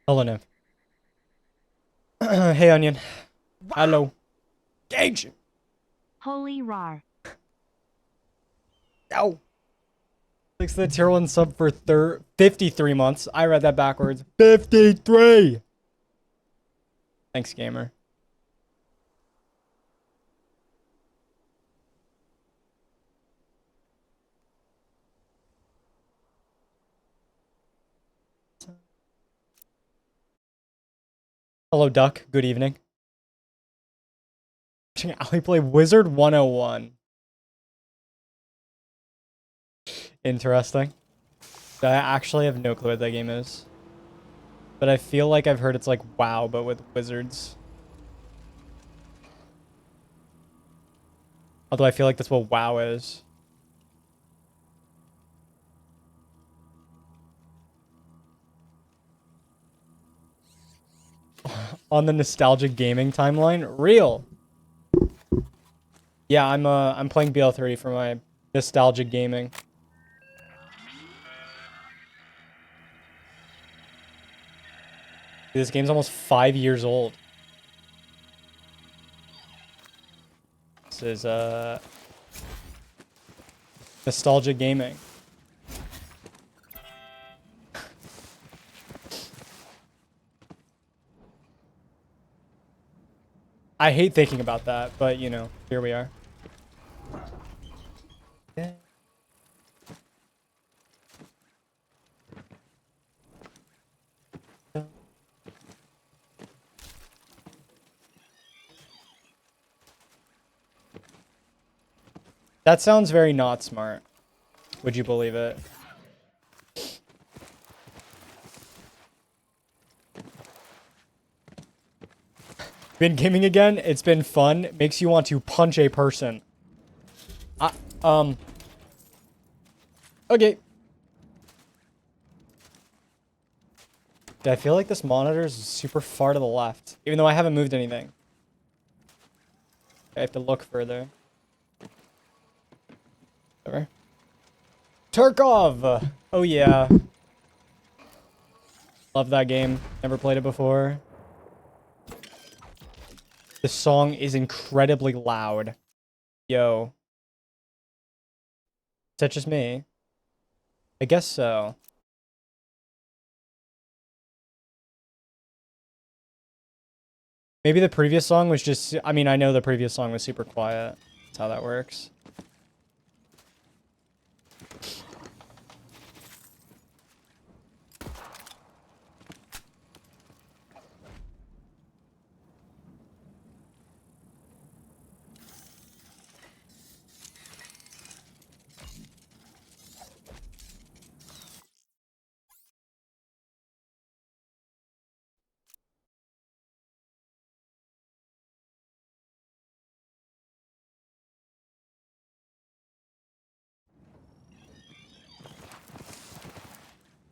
Hello, Nev. Hey, Onion. Wow! Hello. Gage! Holy rar. Ow! Thanks to the tier 1 sub for 53 months. I read that backwards. 53! Thanks, gamer. Hello, Duck. Good evening. Watching Ali play Wizard 101. Interesting. I actually have no clue what that game is. But I feel like I've heard it's like WoW, but with wizards. Although I feel like that's what WoW is. On the nostalgic gaming timeline? Real! Yeah, I'm playing BL30 for my nostalgic gaming. This game's almost 5 years old. This is nostalgic gaming. I hate thinking about that, but you know, here we are. Yeah. That sounds very not smart. Would you believe it? Been gaming again? It's been fun. Makes you want to punch a person. I, um. Okay. I feel like this monitor is super far to the left, even though I haven't moved anything. I have to look further. Whatever. Tarkov! Oh yeah. Love that game. Never played it before. The song is incredibly loud. Yo. Is that just me? I guess so. Maybe the previous song was just... I mean, I know the previous song was super quiet. That's how that works.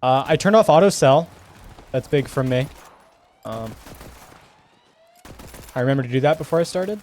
I turned off auto sell. That's big from me. I remember to do that before I started.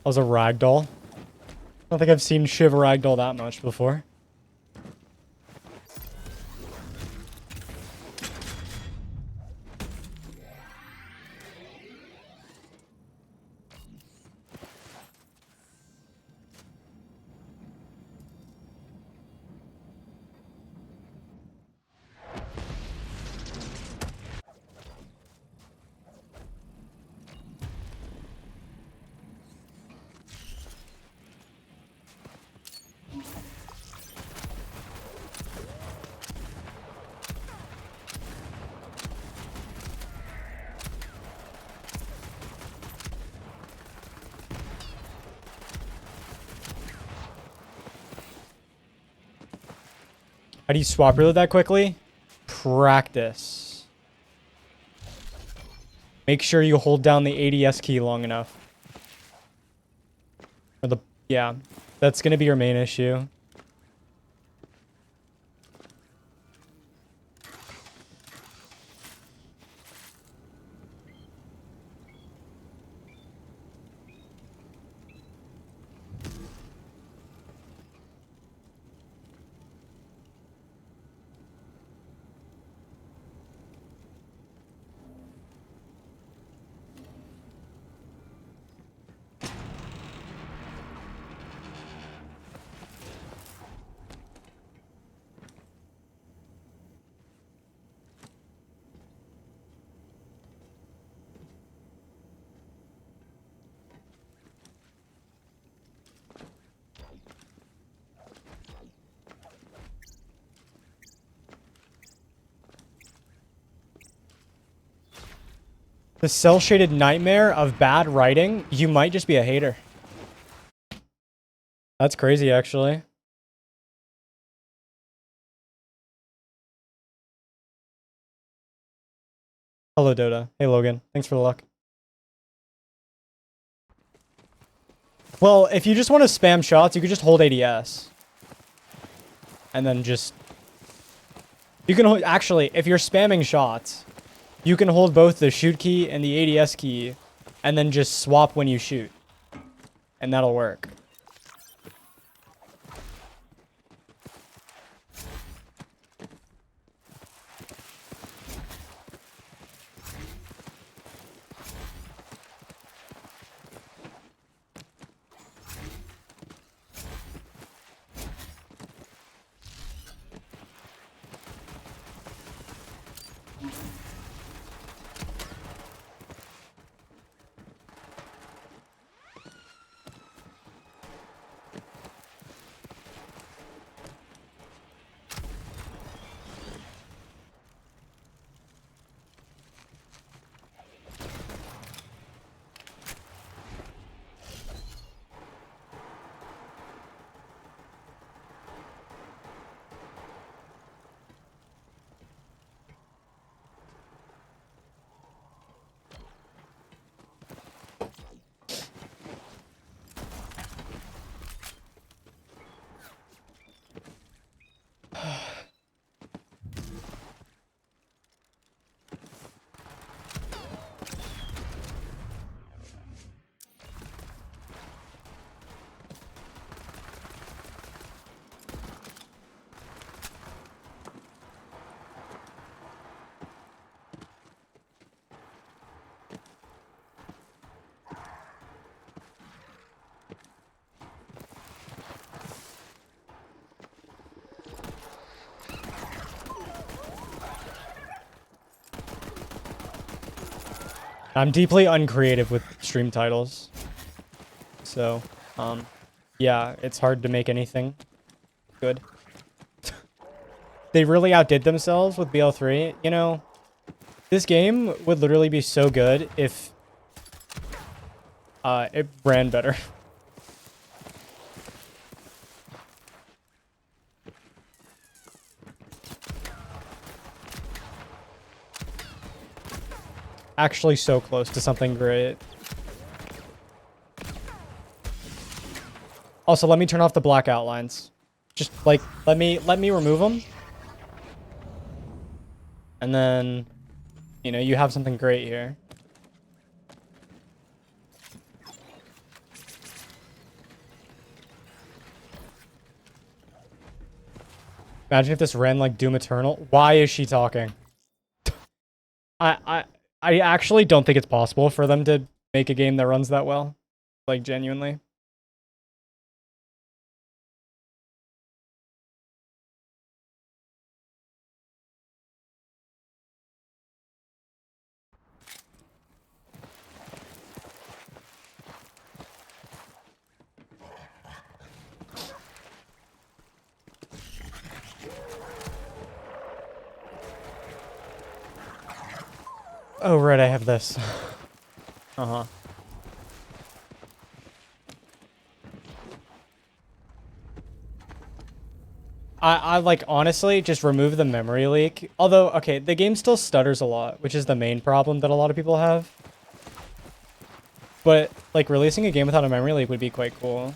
I was a ragdoll. I don't think I've seen Shiv ragdoll that much before. How do you swap reload that quickly? Practice. Make sure you hold down the ADS key long enough. Or the, yeah, that's gonna be your main issue. The cel-shaded nightmare of bad writing, you might just be a hater. That's crazy, actually. Hello, Dota. Hey, Logan. Thanks for the luck. Well, if you just want to spam shots, you could just hold ADS. And then just... You can hold... Actually, if you're spamming shots, you can hold both the shoot key and the ADS key, and then just swap when you shoot. And that'll work. I'm deeply uncreative with stream titles. So, yeah, it's hard to make anything good. They really outdid themselves with BL3. You know, this game would literally be so good if it ran better. Actually so close to something great. Also, let me turn off the black outlines. Just like let me remove them. And then, you know, you have something great here. Imagine if this ran like Doom Eternal. Why is she talking? I actually don't think it's possible for them to make a game that runs that well. Like, genuinely. Oh, right, I have this. Uh-huh. I like honestly just remove the memory leak. Although, okay, the game still stutters a lot, which is the main problem that a lot of people have. But like releasing a game without a memory leak would be quite cool.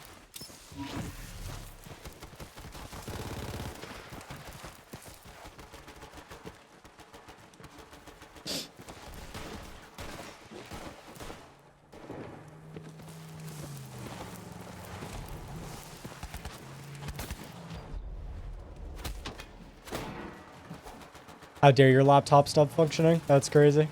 How dare your laptop stop functioning? That's crazy.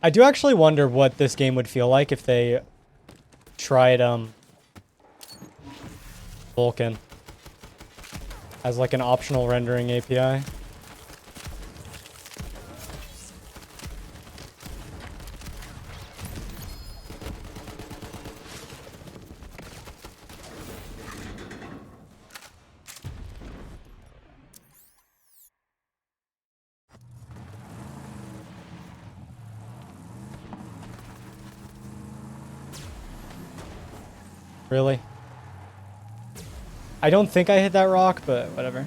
I do actually wonder what this game would feel like if they tried Vulkan as like an optional rendering API. Really? I don't think I hit that rock, but whatever.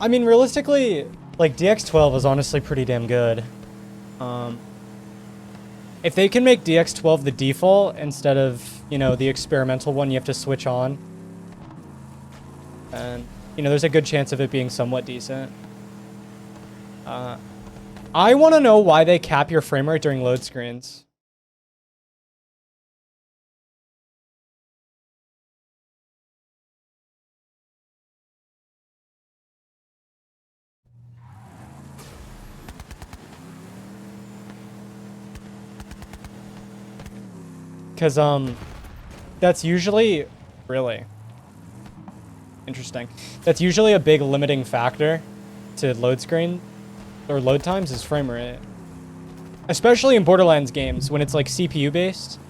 I mean, realistically, like, DX12 is honestly pretty damn good. If they can make DX12 the default instead of, you know, the experimental one you have to switch on, and, you know, there's a good chance of it being somewhat decent. I want to know why they cap your frame rate during load screens. Because, that's usually... Really? Interesting. That's usually a big limiting factor to load screen, or load times, is frame rate. Especially in Borderlands games, when it's, like, CPU-based.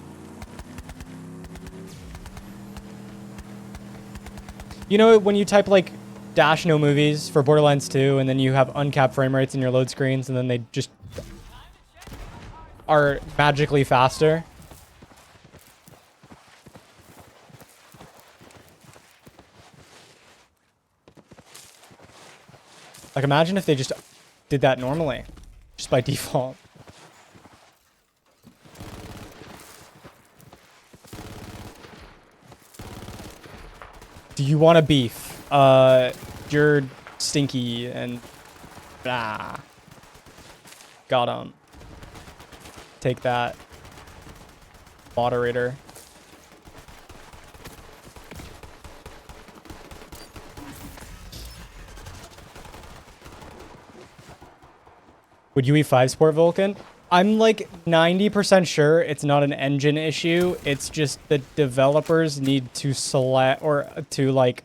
You know, when you type, like, dash no movies for Borderlands 2, and then you have uncapped frame rates in your load screens, and then they just are magically faster? Like, imagine if they just did that normally, just by default. Do you want a beef? You're stinky and... Blah. Got him. Take that. Moderator. Would UE5 support Vulkan? I'm like 90% sure it's not an engine issue. It's just the developers need to select or to like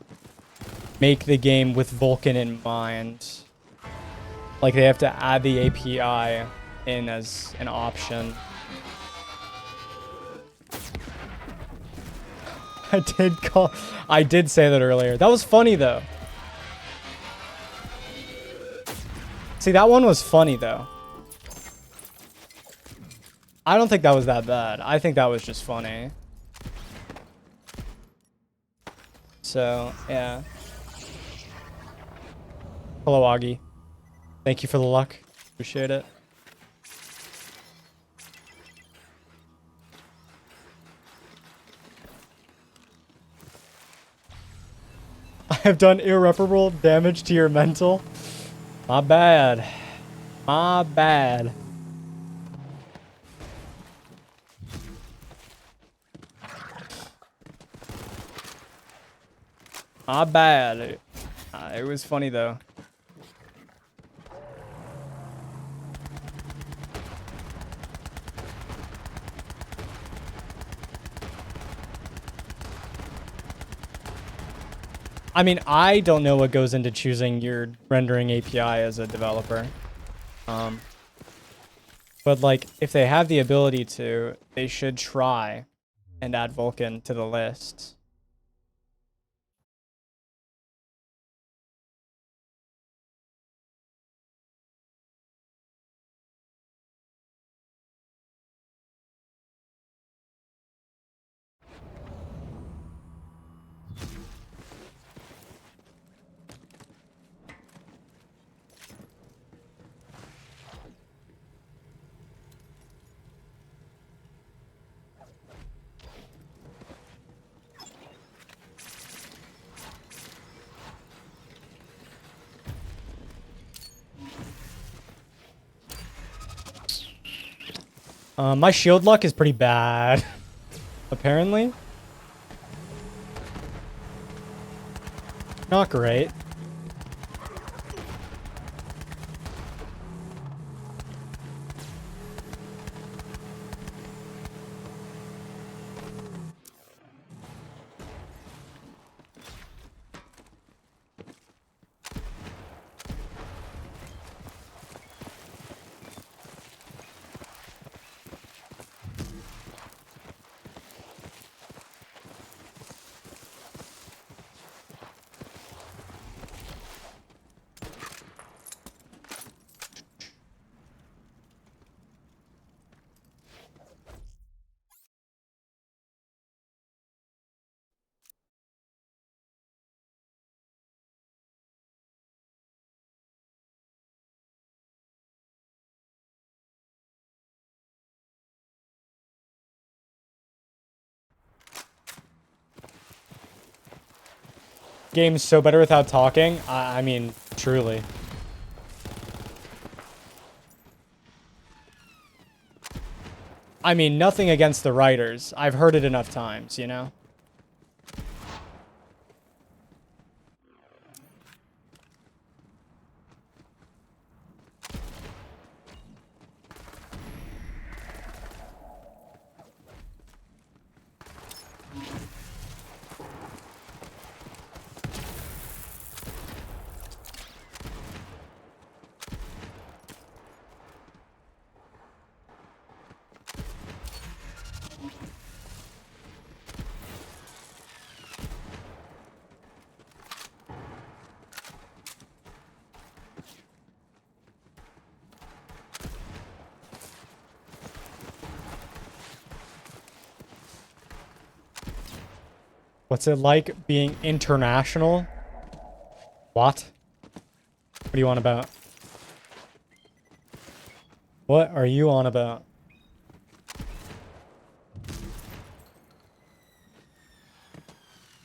make the game with Vulkan in mind. Like they have to add the API in as an option. I did say that earlier. That was funny though. See, that one was funny, though. I don't think that was that bad. I think that was just funny. So, yeah. Hello, Augie. Thank you for the luck. Appreciate it. I have done irreparable damage to your mental. My bad. My bad. Not bad. It was funny though. I mean, I don't know what goes into choosing your rendering API as a developer. But like, if they have the ability to, they should try and add Vulkan to the list. My shield luck is pretty bad, apparently. Not great. Game's so better without talking. I mean, truly. I mean, nothing against the writers. I've heard it enough times, you know? What's it like being international? What? What do you want about? What are you on about?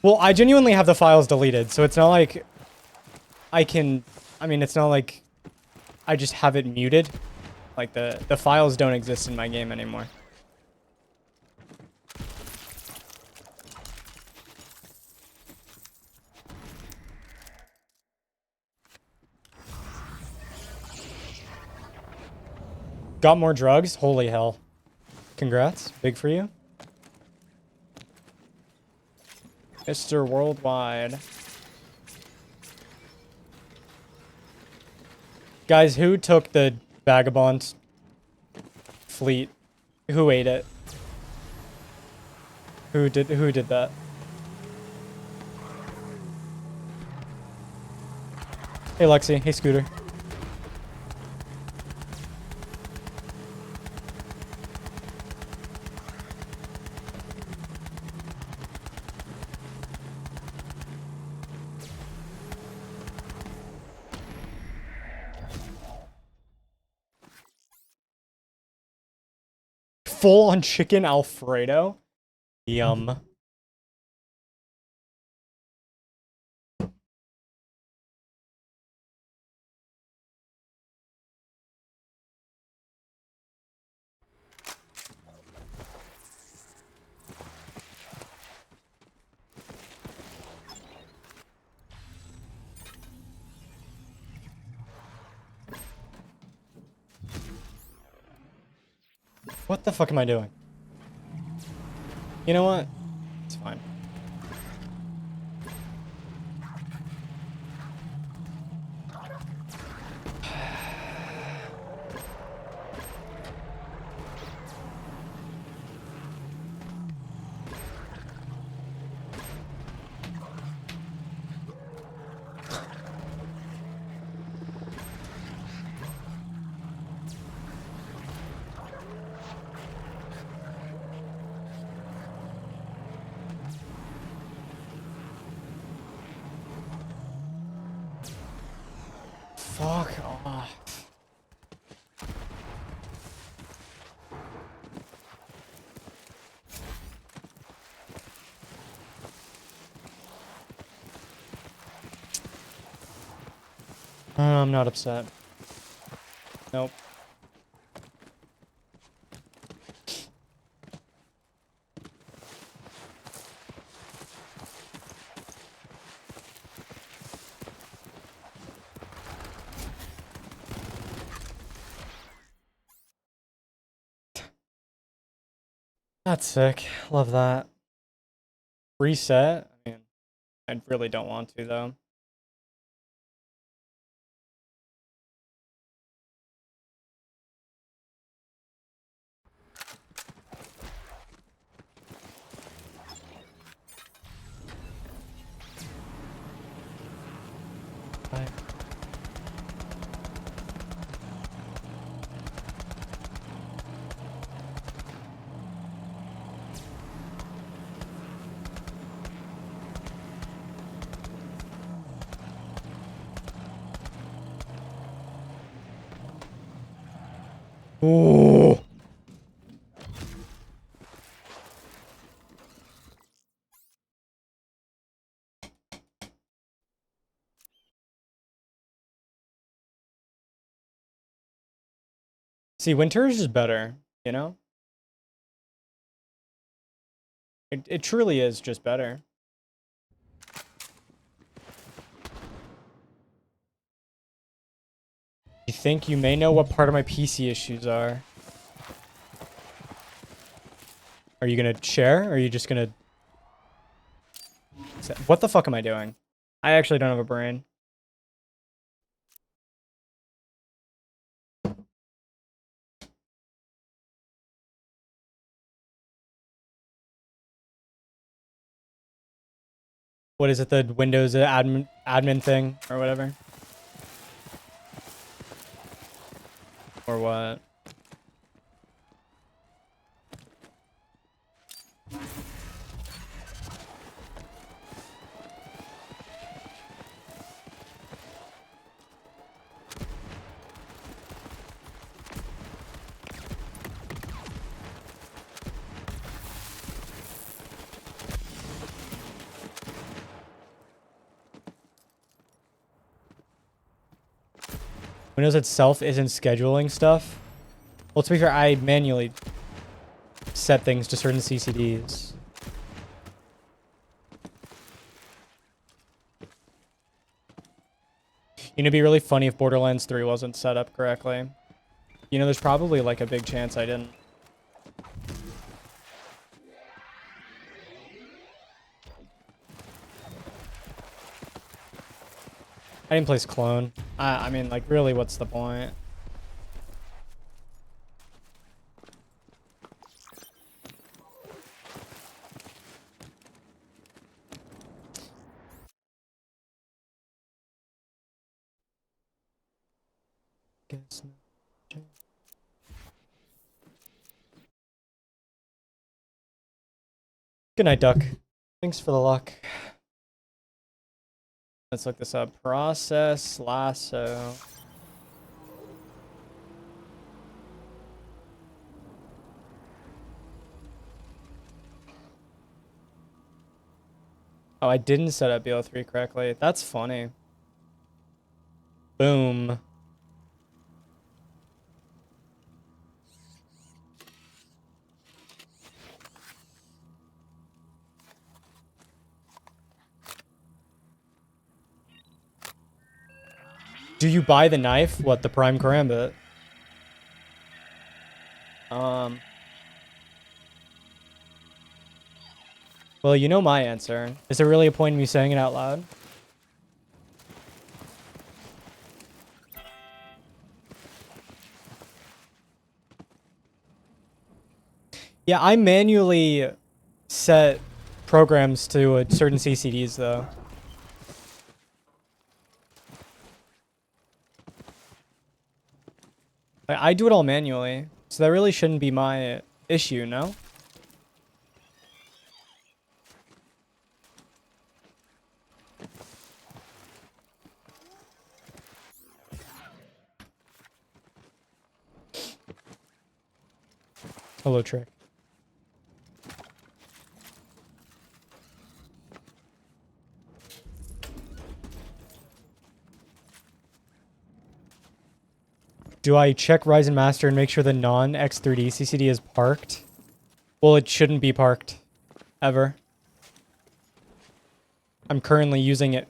Well, I genuinely have the files deleted, so it's not like I can... I mean, it's not like I just have it muted. Like, the files don't exist in my game anymore. Got more drugs? Holy hell. Congrats. Big for you. Mr. Worldwide. Guys, who took the vagabond fleet? Who ate it? Who did that? Hey Lexi, hey Scooter. Full on chicken Alfredo? Yum. What the fuck am I doing? You know what? It's fine. Fuck off. I'm not upset. Nope. That's sick. Love that. Reset? I mean, I really don't want to, though. Bye. Ooh. See, winter is just better, you know? It truly is just better. You think you may know what part of my PC issues are? Are you gonna share? Or are you just gonna... What the fuck am I doing? I actually don't have a brain. What is it, the Windows admin thing or whatever? Or what? Windows itself isn't scheduling stuff. Well, to be fair, I manually set things to certain CCDs. You know, it'd be really funny if Borderlands 3 wasn't set up correctly. You know, there's probably like a big chance I didn't. I didn't place clone. I mean, like, really, what's the point? Guess not. Good night, Duck. Thanks for the luck. Let's look this up. Process lasso. Oh, I didn't set up BO3 correctly. That's funny. Boom. Do you buy the knife? What, the Prime Karambit? Well, you know my answer. Is there really a point in me saying it out loud? Yeah, I manually set programs to certain CCDs though. I do it all manually, so that really shouldn't be my issue, no? Hello, Trick. Do I check Ryzen Master and make sure the non-X3D CCD is parked? Well, it shouldn't be parked. Ever. I'm currently using it.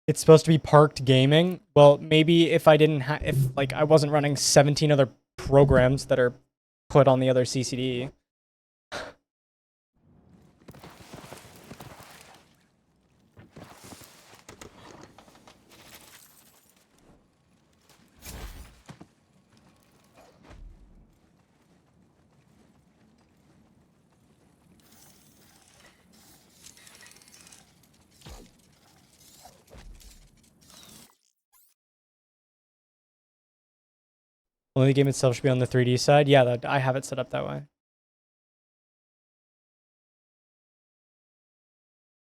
It's supposed to be parked gaming. Well, maybe if I didn't if like I wasn't running 17 other programs that are put on the other CCD. Only the game itself should be on the 3D side. Yeah, I have it set up that way.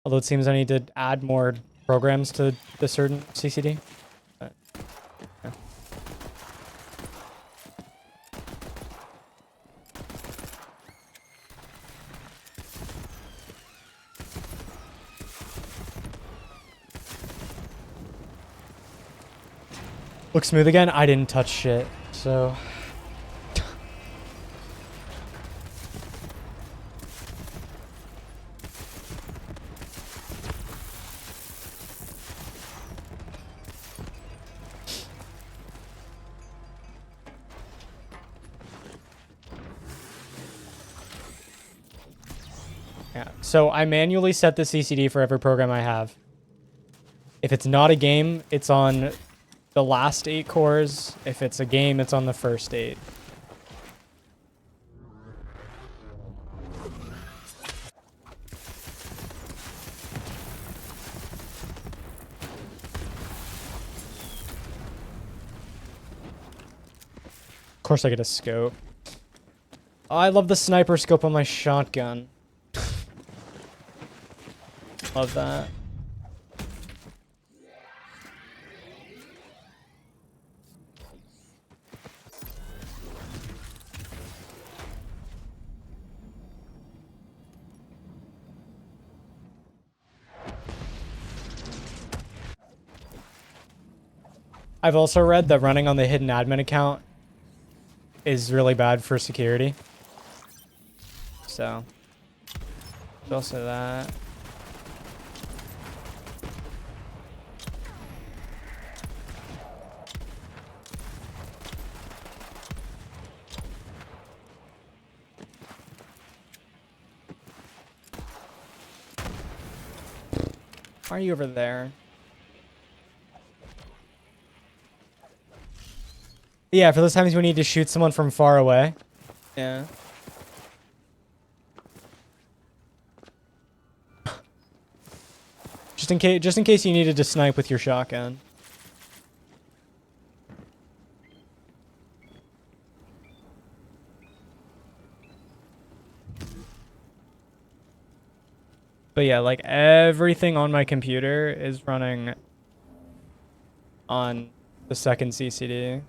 Although it seems I need to add more programs to the certain CCD. But, yeah. Looks smooth again. I didn't touch shit, so. Yeah, so I manually set the CCD for every program I have. If it's not a game, it's on the last 8 cores. If it's a game, it's on the first 8. Of course I get a scope. Oh, I love the sniper scope on my shotgun. Love that. I've also read that running on the hidden admin account is really bad for security. So, there's also that. Why are you over there? Yeah, for those times we need to shoot someone from far away. Yeah. Just in case you needed to snipe with your shotgun. But yeah, like everything on my computer is running on the second CCD.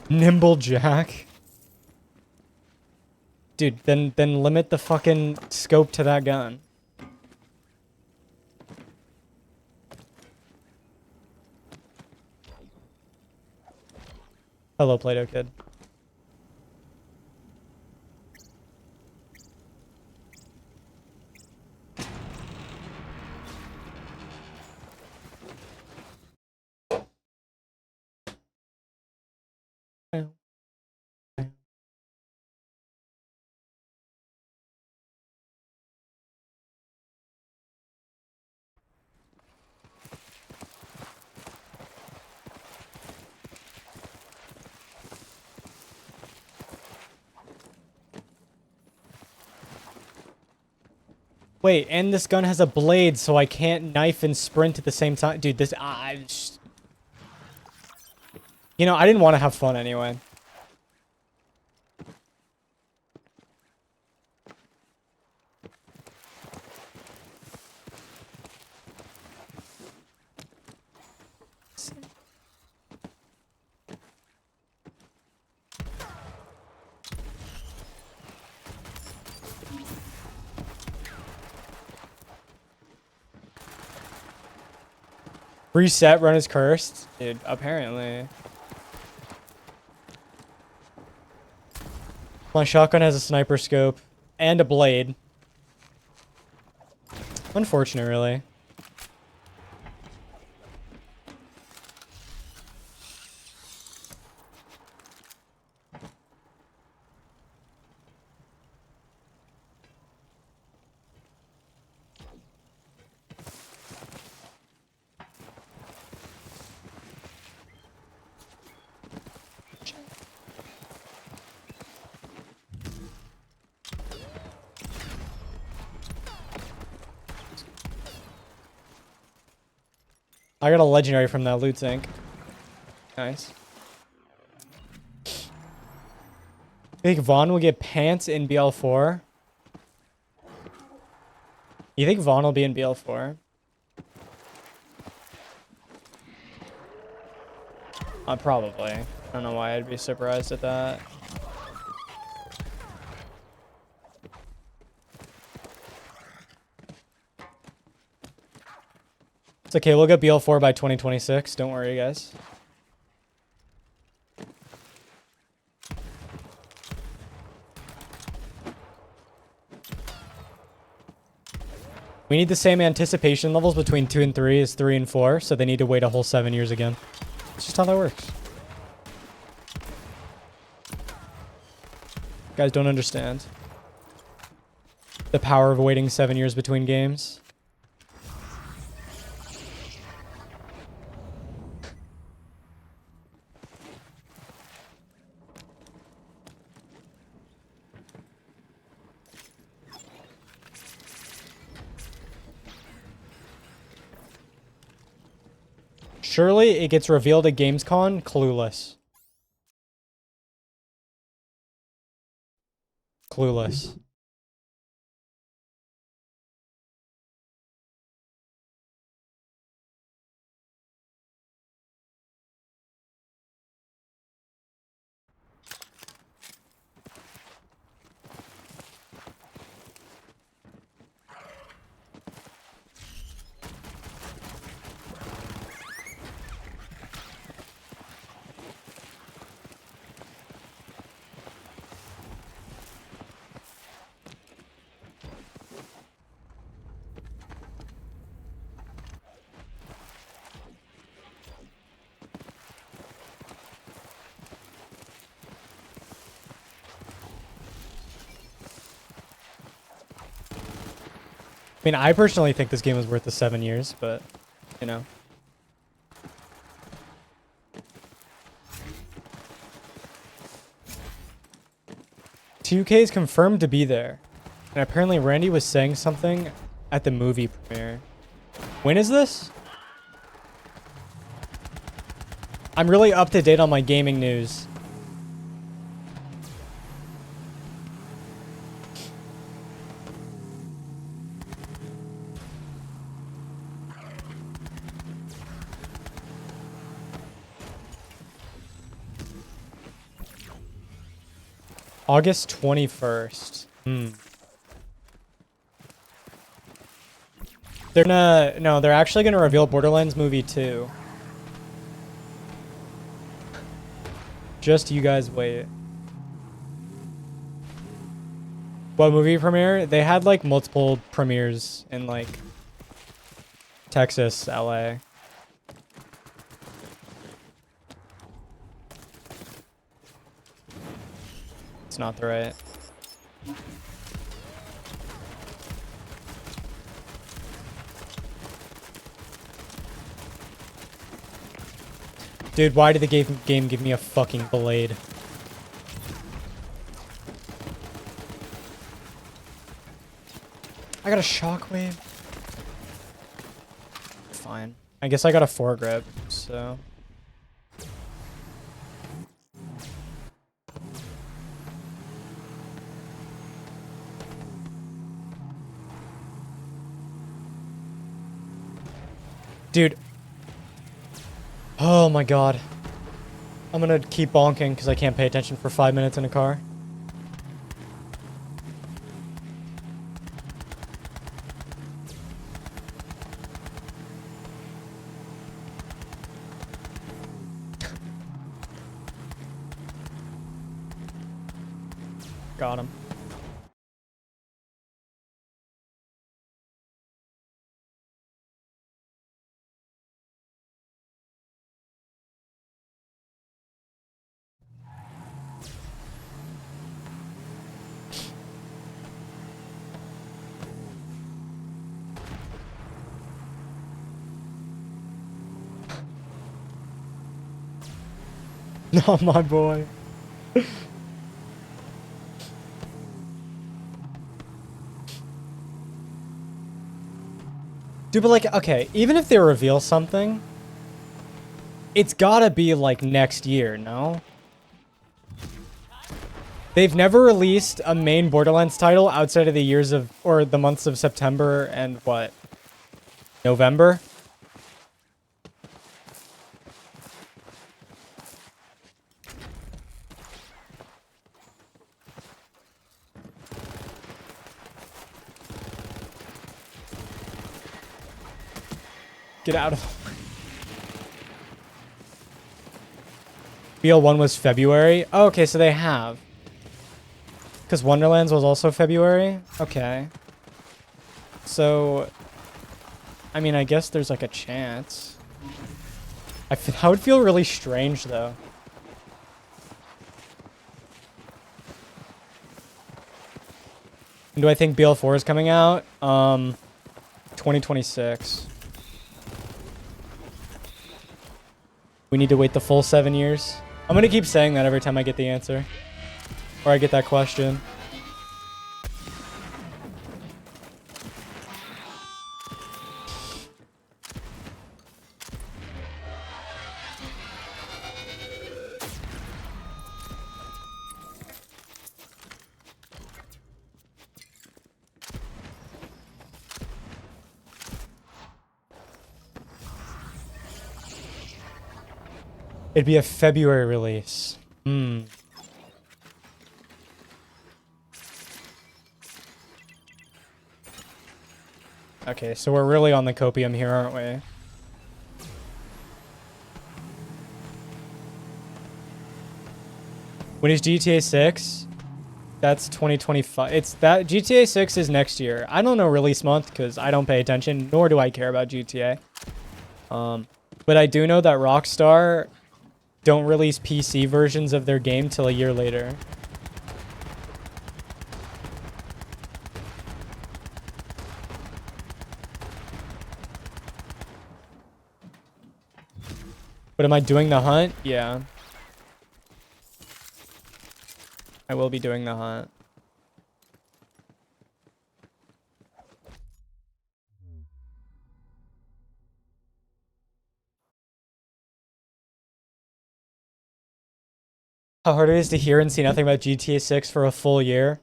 Nimble Jack. Dude, then limit the fucking scope to that gun. Hello, Play-Doh Kid. Wait, and this gun has a blade, so I can't knife and sprint at the same time. Dude, this... You know, I didn't want to have fun anyway. Reset, run is cursed. Dude, apparently. My shotgun has a sniper scope and a blade. Unfortunate, really. I got a legendary from that loot tank. Nice. You think Vaughn will get pants in BL4? You think Vaughn will be in BL4? Probably. I don't know why I'd be surprised at that. It's okay, we'll get BL4 by 2026. Don't worry, guys. We need the same anticipation levels between 2 and 3 as 3 and 4, so they need to wait a whole 7 years again. It's just how that works. You guys don't understand the power of waiting 7 years between games. Surely it gets revealed at Gamescom. Clueless. Clueless. I mean, I personally think this game is worth the 7 years, but, you know. $2K is confirmed to be there. And apparently Randy was saying something at the movie premiere. When is this? I'm really up to date on my gaming news. August 21st. They're actually gonna reveal Borderlands movie 2. Just you guys wait. What movie premiere? They had like multiple premieres in like Texas, LA. It's not the right. Dude, why did the game give me a fucking blade? I got a shockwave. Fine. I guess I got a foregrip, so. Dude. Oh my god. I'm gonna keep bonking because I can't pay attention for 5 minutes in a car. Got him. No, my boy. Dude, but like, okay, even if they reveal something, it's gotta be like next year, no? They've never released a main Borderlands title outside of the years of, or the months of September and what? November? Get out of the way. BL1 was February? Oh, okay, so they have. Because Wonderlands was also February? Okay. So, I mean, I guess there's like a chance. I would feel really strange, though. And do I think BL4 is coming out? 2026. We need to wait the full 7 years. I'm gonna keep saying that every time I get the answer. Or I get that question. It'd be a February release. Hmm. Okay, so we're really on the copium here, aren't we? When is GTA 6? That's 2025. It's that GTA 6 is next year. I don't know release month because I don't pay attention, nor do I care about GTA. But I do know that Rockstar don't release PC versions of their game till a year later. But am I doing the hunt? Yeah. I will be doing the hunt. How hard it is to hear and see nothing about GTA 6 for a full year.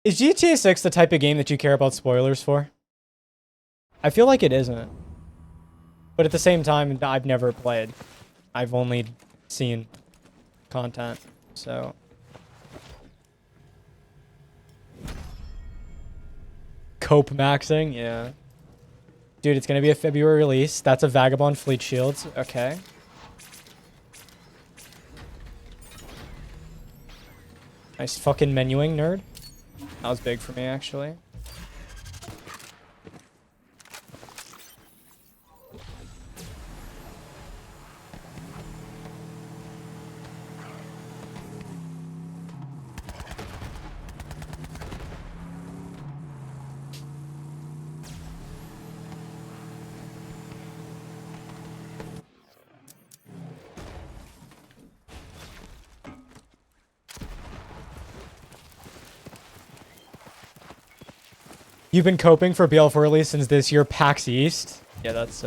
Is GTA 6 the type of game that you care about spoilers for? I feel like it isn't. But at the same time, I've never played. I've only seen content, so... Cope maxing, yeah. Dude, it's gonna be a February release. That's a Vagabond Fleet Shields. Okay. Nice fucking menuing, nerd. That was big for me, actually. You've been coping for BL4 release since this year PAX East. Yeah, that's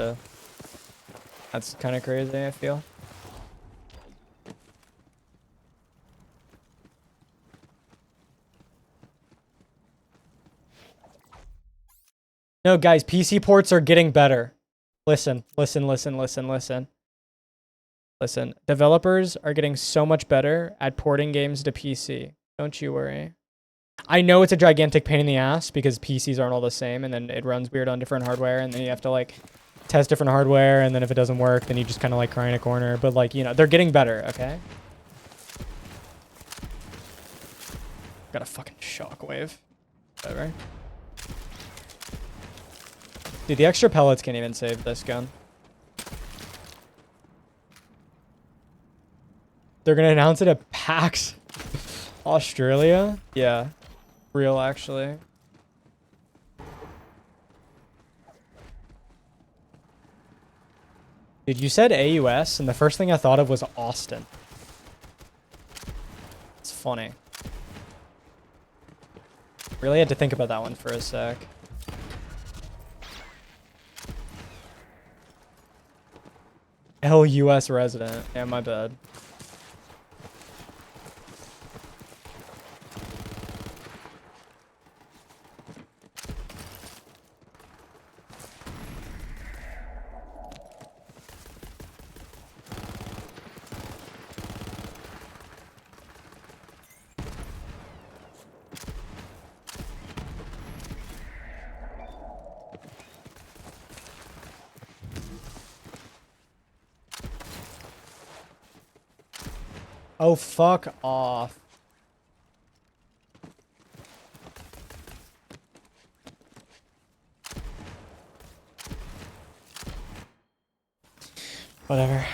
kind of crazy, I feel. No, guys, PC ports are getting better. Listen. Listen. Developers are getting so much better at porting games to PC. Don't you worry. I know it's a gigantic pain in the ass because PCs aren't all the same, and then it runs weird on different hardware, and then you have to, like, test different hardware, and then if it doesn't work, then you just kind of, like, cry in a corner. But, like, you know, they're getting better, okay? Got a fucking shockwave. Whatever. Dude, the extra pellets can't even save this gun. They're gonna announce it at PAX Australia? Yeah. Real, actually. Dude, you said AUS, and the first thing I thought of was Austin. It's funny. Really had to think about that one for a sec. LUS resident. Yeah, my bad. Oh, fuck off. Whatever.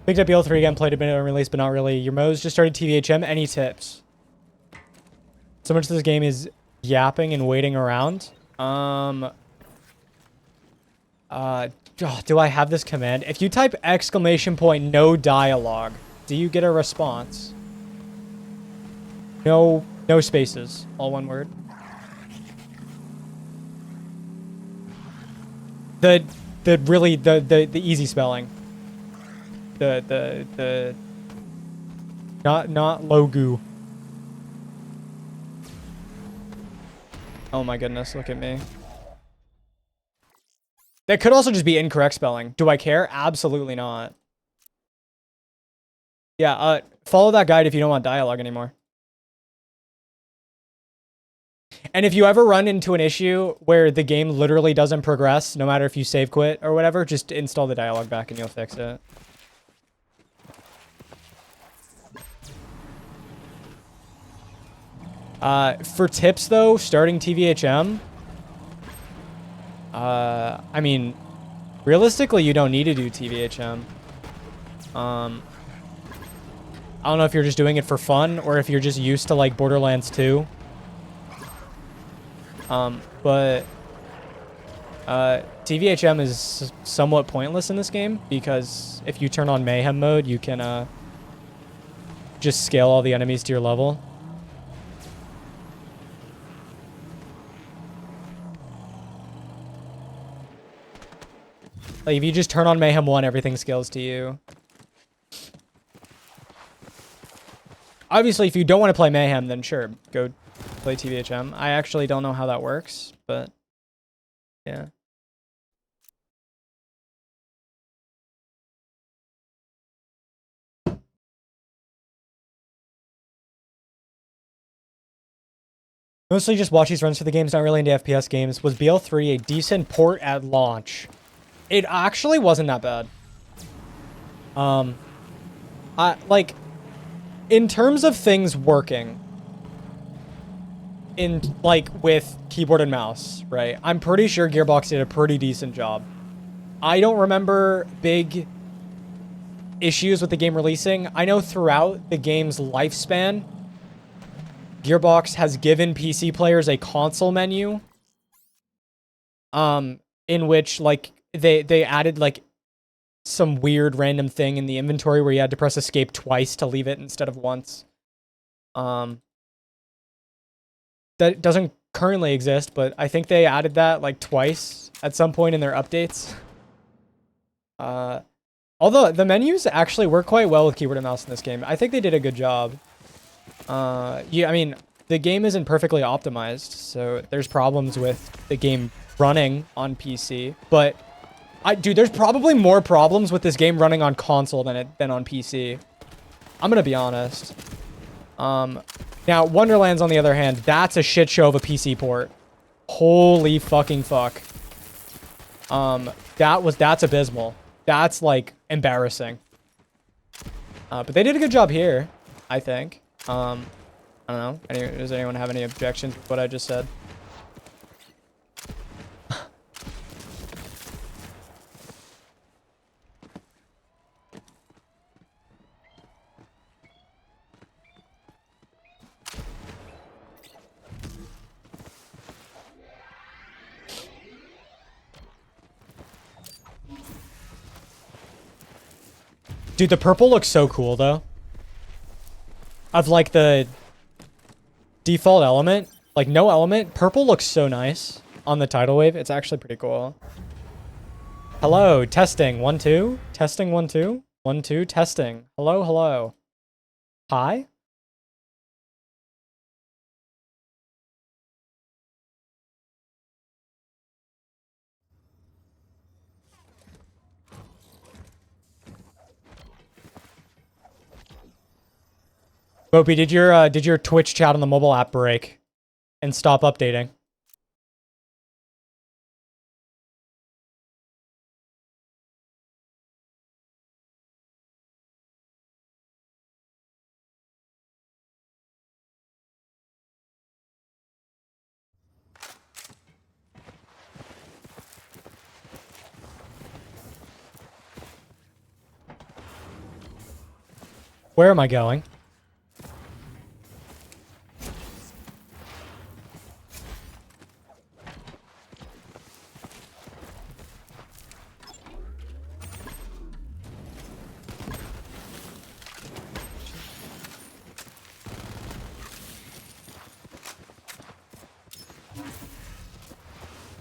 Picked up BL3 again, played a bit on release, but not really. Your Mo's just started TVHM. Any tips? So much of this game is yapping and waiting around. Do I have this command? If you type ! No dialogue, do you get a response? No spaces. All one word. The easy spelling. Not Logu. Oh my goodness, look at me. That could also just be incorrect spelling. Do I care? Absolutely not. Yeah, follow that guide if you don't want dialogue anymore. And if you ever run into an issue where the game literally doesn't progress, no matter if you save quit or whatever, just install the dialogue back and you'll fix it. For tips though, starting TVHM, I mean, realistically, you don't need to do TVHM. I don't know if you're just doing it for fun or if you're just used to like Borderlands 2. But TVHM is somewhat pointless in this game because if you turn on Mayhem mode, you can just scale all the enemies to your level. Like, if you just turn on Mayhem 1, everything scales to you. Obviously, if you don't want to play Mayhem, then sure, go play TVHM. I actually don't know how that works, but yeah. Mostly just watch these runs for the games, not really into FPS games. Was BL3 a decent port at launch? It actually wasn't that bad. Like, in terms of things working, in, like, with keyboard and mouse, right? I'm pretty sure Gearbox did a pretty decent job. I don't remember big issues with the game releasing. I know throughout the game's lifespan, Gearbox has given PC players a console menu, in which, like, they added, like, some weird random thing in the inventory where you had to press escape twice to leave it instead of once. That doesn't currently exist, but I think they added that like twice at some point in their updates. Although the menus actually work quite well with keyboard and mouse in this game. I think they did a good job. Yeah, I mean, the game isn't perfectly optimized, so there's problems with the game running on PC, but dude, there's probably more problems with this game running on console than on PC. I'm gonna be honest. Now Wonderlands, on the other hand, that's a shit show of a PC port. Holy fucking fuck. That's abysmal. That's like embarrassing. But they did a good job here, I think. I don't know. Does anyone have any objections with what I just said? Dude, the purple looks so cool, though. Of, like, the default element. Like, no element. Purple looks so nice on the tidal wave. It's actually pretty cool. Hello, testing. 1, 2. Testing, 1, 2. 1, 2, testing. Hello, hello. Hi? Bopey, did your Twitch chat on the mobile app break and stop updating? Where am I going?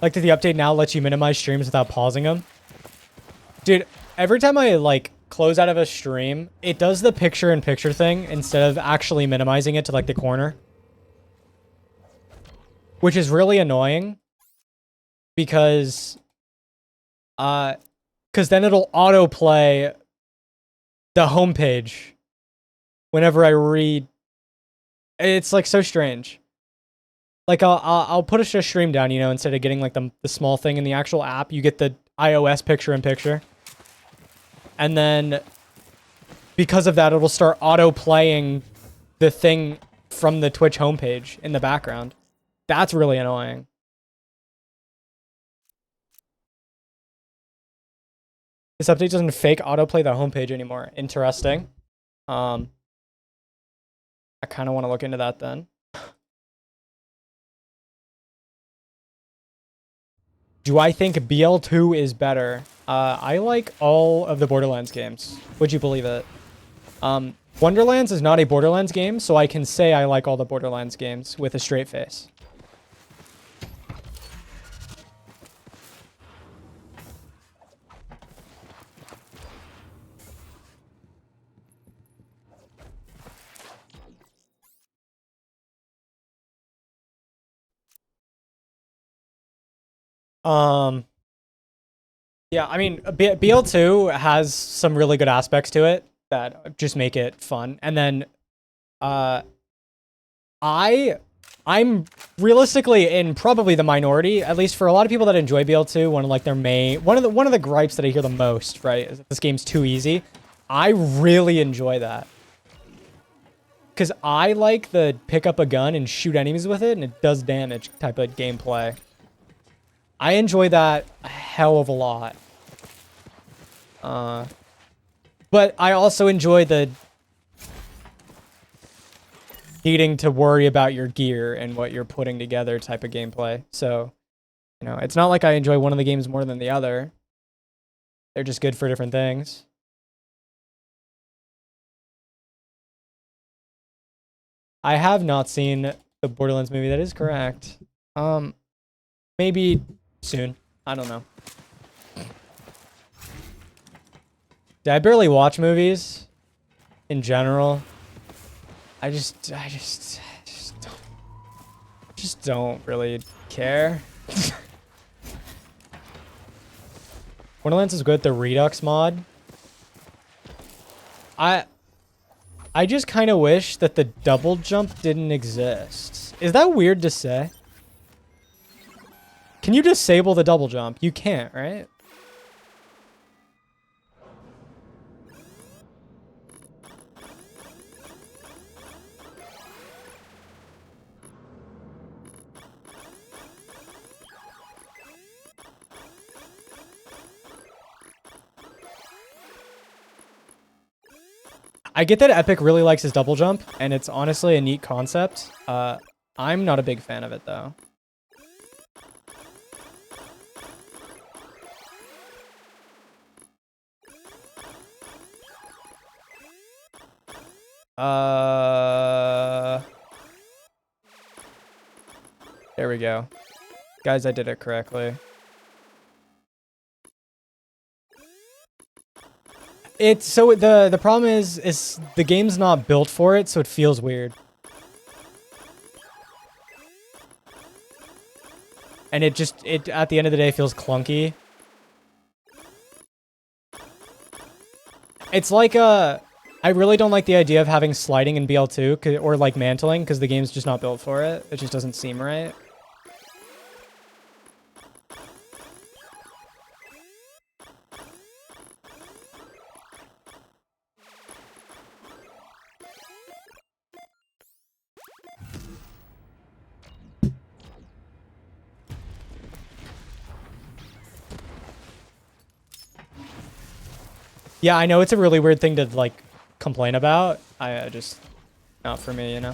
Like, did the update now let you minimize streams without pausing them? Dude, every time I, like, close out of a stream, it does the picture-in-picture thing instead of actually minimizing it to, like, the corner. Which is really annoying. Because then it'll autoplay the homepage whenever I read. It's, like, so strange. Like, I'll put a stream down, you know, instead of getting, like, the small thing in the actual app, you get the iOS picture-in-picture. And then, because of that, it'll start auto-playing the thing from the Twitch homepage in the background. That's really annoying. This update doesn't fake autoplay the homepage anymore. Interesting. I kind of want to look into that then. Do I think BL2 is better? I like all of the Borderlands games. Would you believe it? Wonderlands is not a Borderlands game, so I can say I like all the Borderlands games with a straight face. Yeah, I mean, BL2 has some really good aspects to it that just make it fun. And then, I'm realistically in probably the minority, at least for a lot of people that enjoy BL2. One of the gripes that I hear the most, right, is that this game's too easy. I really enjoy that. Because I like the pick up a gun and shoot enemies with it, and it does damage type of gameplay. I enjoy that a hell of a lot. But I also enjoy the needing to worry about your gear and what you're putting together type of gameplay. So, you know, it's not like I enjoy one of the games more than the other. They're just good for different things. I have not seen the Borderlands movie. That is correct. Maybe soon. I don't know. Yeah, I barely watch movies in general. I just don't really care. Wonderlands is good at the Redux mod. I just kind of wish that the double jump didn't exist. Is that weird to say? Can you disable the double jump? You can't, right? I get that Epic really likes his double jump, and it's honestly a neat concept. I'm not a big fan of it, though. There we go. Guys, I did it correctly. So the problem is the game's not built for it, so it feels weird. And it at the end of the day feels clunky. It's like I really don't like the idea of having sliding in BL2 or like mantling because the game's just not built for it. It just doesn't seem right. Yeah, I know it's a really weird thing to like complain about. I just not for me, you know.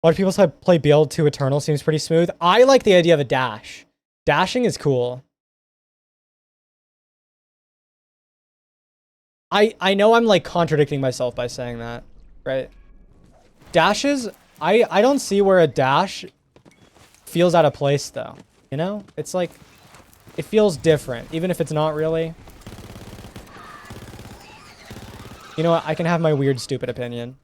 A lot of people say play BL2 Eternal seems pretty smooth. I like the idea of a dash. Dashing is cool. I know I'm like contradicting myself by saying that, right? Dashes, I don't see where a dash feels out of place though. You know? It's like it feels different, even if it's not really. You know what? I can have my weird, stupid opinion.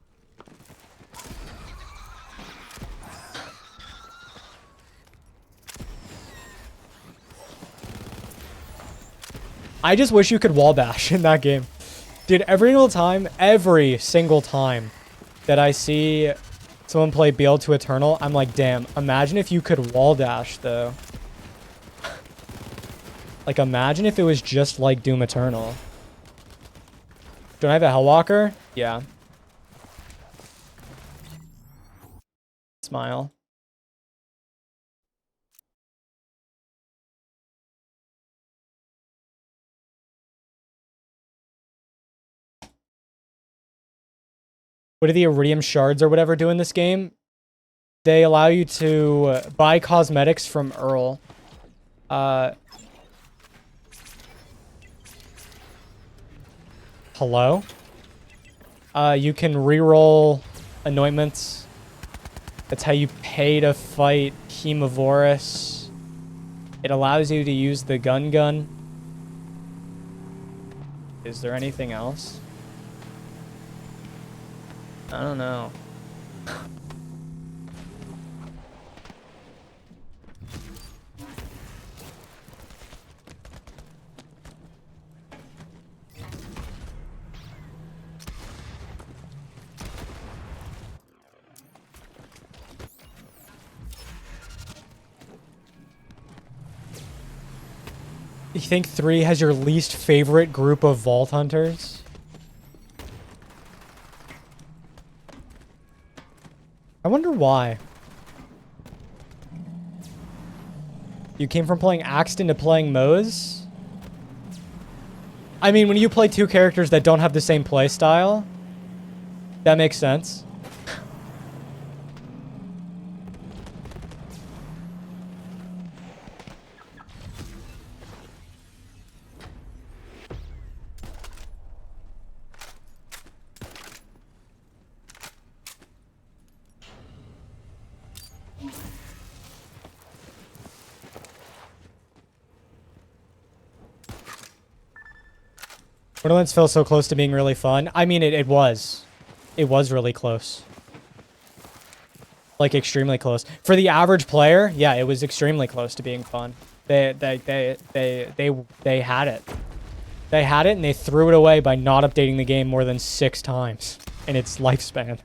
I just wish you could wall bash in that game. Dude, every single time that I see someone play BL2 Eternal, I'm like, damn, imagine if you could wall dash, though. Like, imagine if it was just like Doom Eternal. Don't I have a Hellwalker? Yeah. Smile. What do the Iridium shards or whatever do in this game? They allow you to buy cosmetics from Earl. Hello? You can reroll anointments. That's how you pay to fight Hemovorus. It allows you to use the gun. Is there anything else? I don't know. You think 3 has your least favorite group of Vault Hunters? I wonder why. You came from playing Axton to playing Moze? I mean, when you play two characters that don't have the same play style, that makes sense. Borderlands feels so close to being really fun. I mean, it was. It was really close. Like, extremely close. For the average player, yeah, it was extremely close to being fun. They had it. They had it, and they threw it away by not updating the game more than 6 times in its lifespan.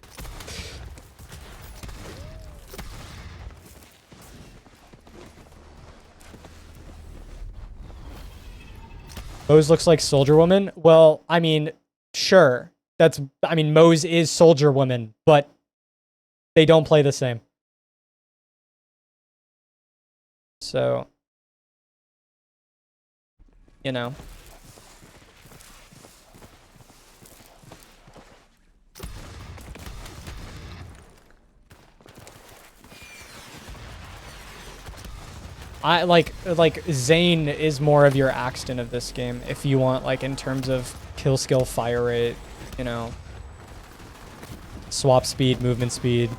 Mose looks like Soldier Woman. Well, I mean, sure. I mean, Mose is Soldier Woman, but they don't play the same. So, you know. I like Zane is more of your Axton of this game if you want, like, in terms of kill skill, fire rate, you know, swap speed, movement speed.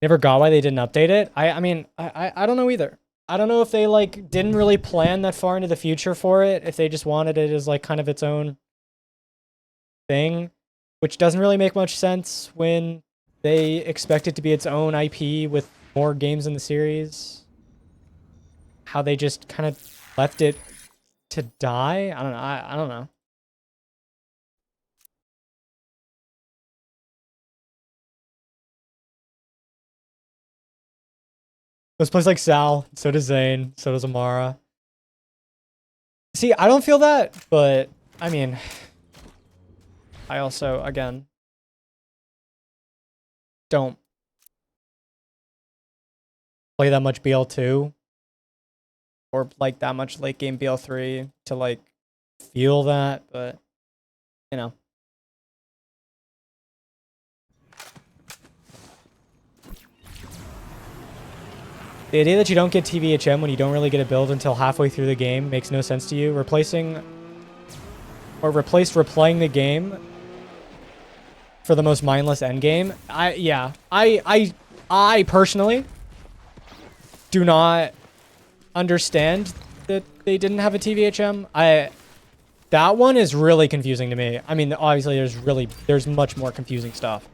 Never got why they didn't update it. I mean, I don't know either. I don't know if they, like, didn't really plan that far into the future for it, if they just wanted it as, like, kind of its own thing, which doesn't really make much sense when they expect it to be its own IP with more games in the series. How they just kind of left it to die? I don't know. I don't know. This plays like Sal, so does Zane, so does Amara. See, I don't feel that, but I mean, I also, again, don't play that much BL2 or like that much late game BL3 to like feel that, but you know. The idea that you don't get TVHM when you don't really get a build until halfway through the game makes no sense to you. Replaced replaying the game for the most mindless endgame. I personally do not understand that they didn't have a TVHM. That one is really confusing to me. I mean, obviously there's much more confusing stuff.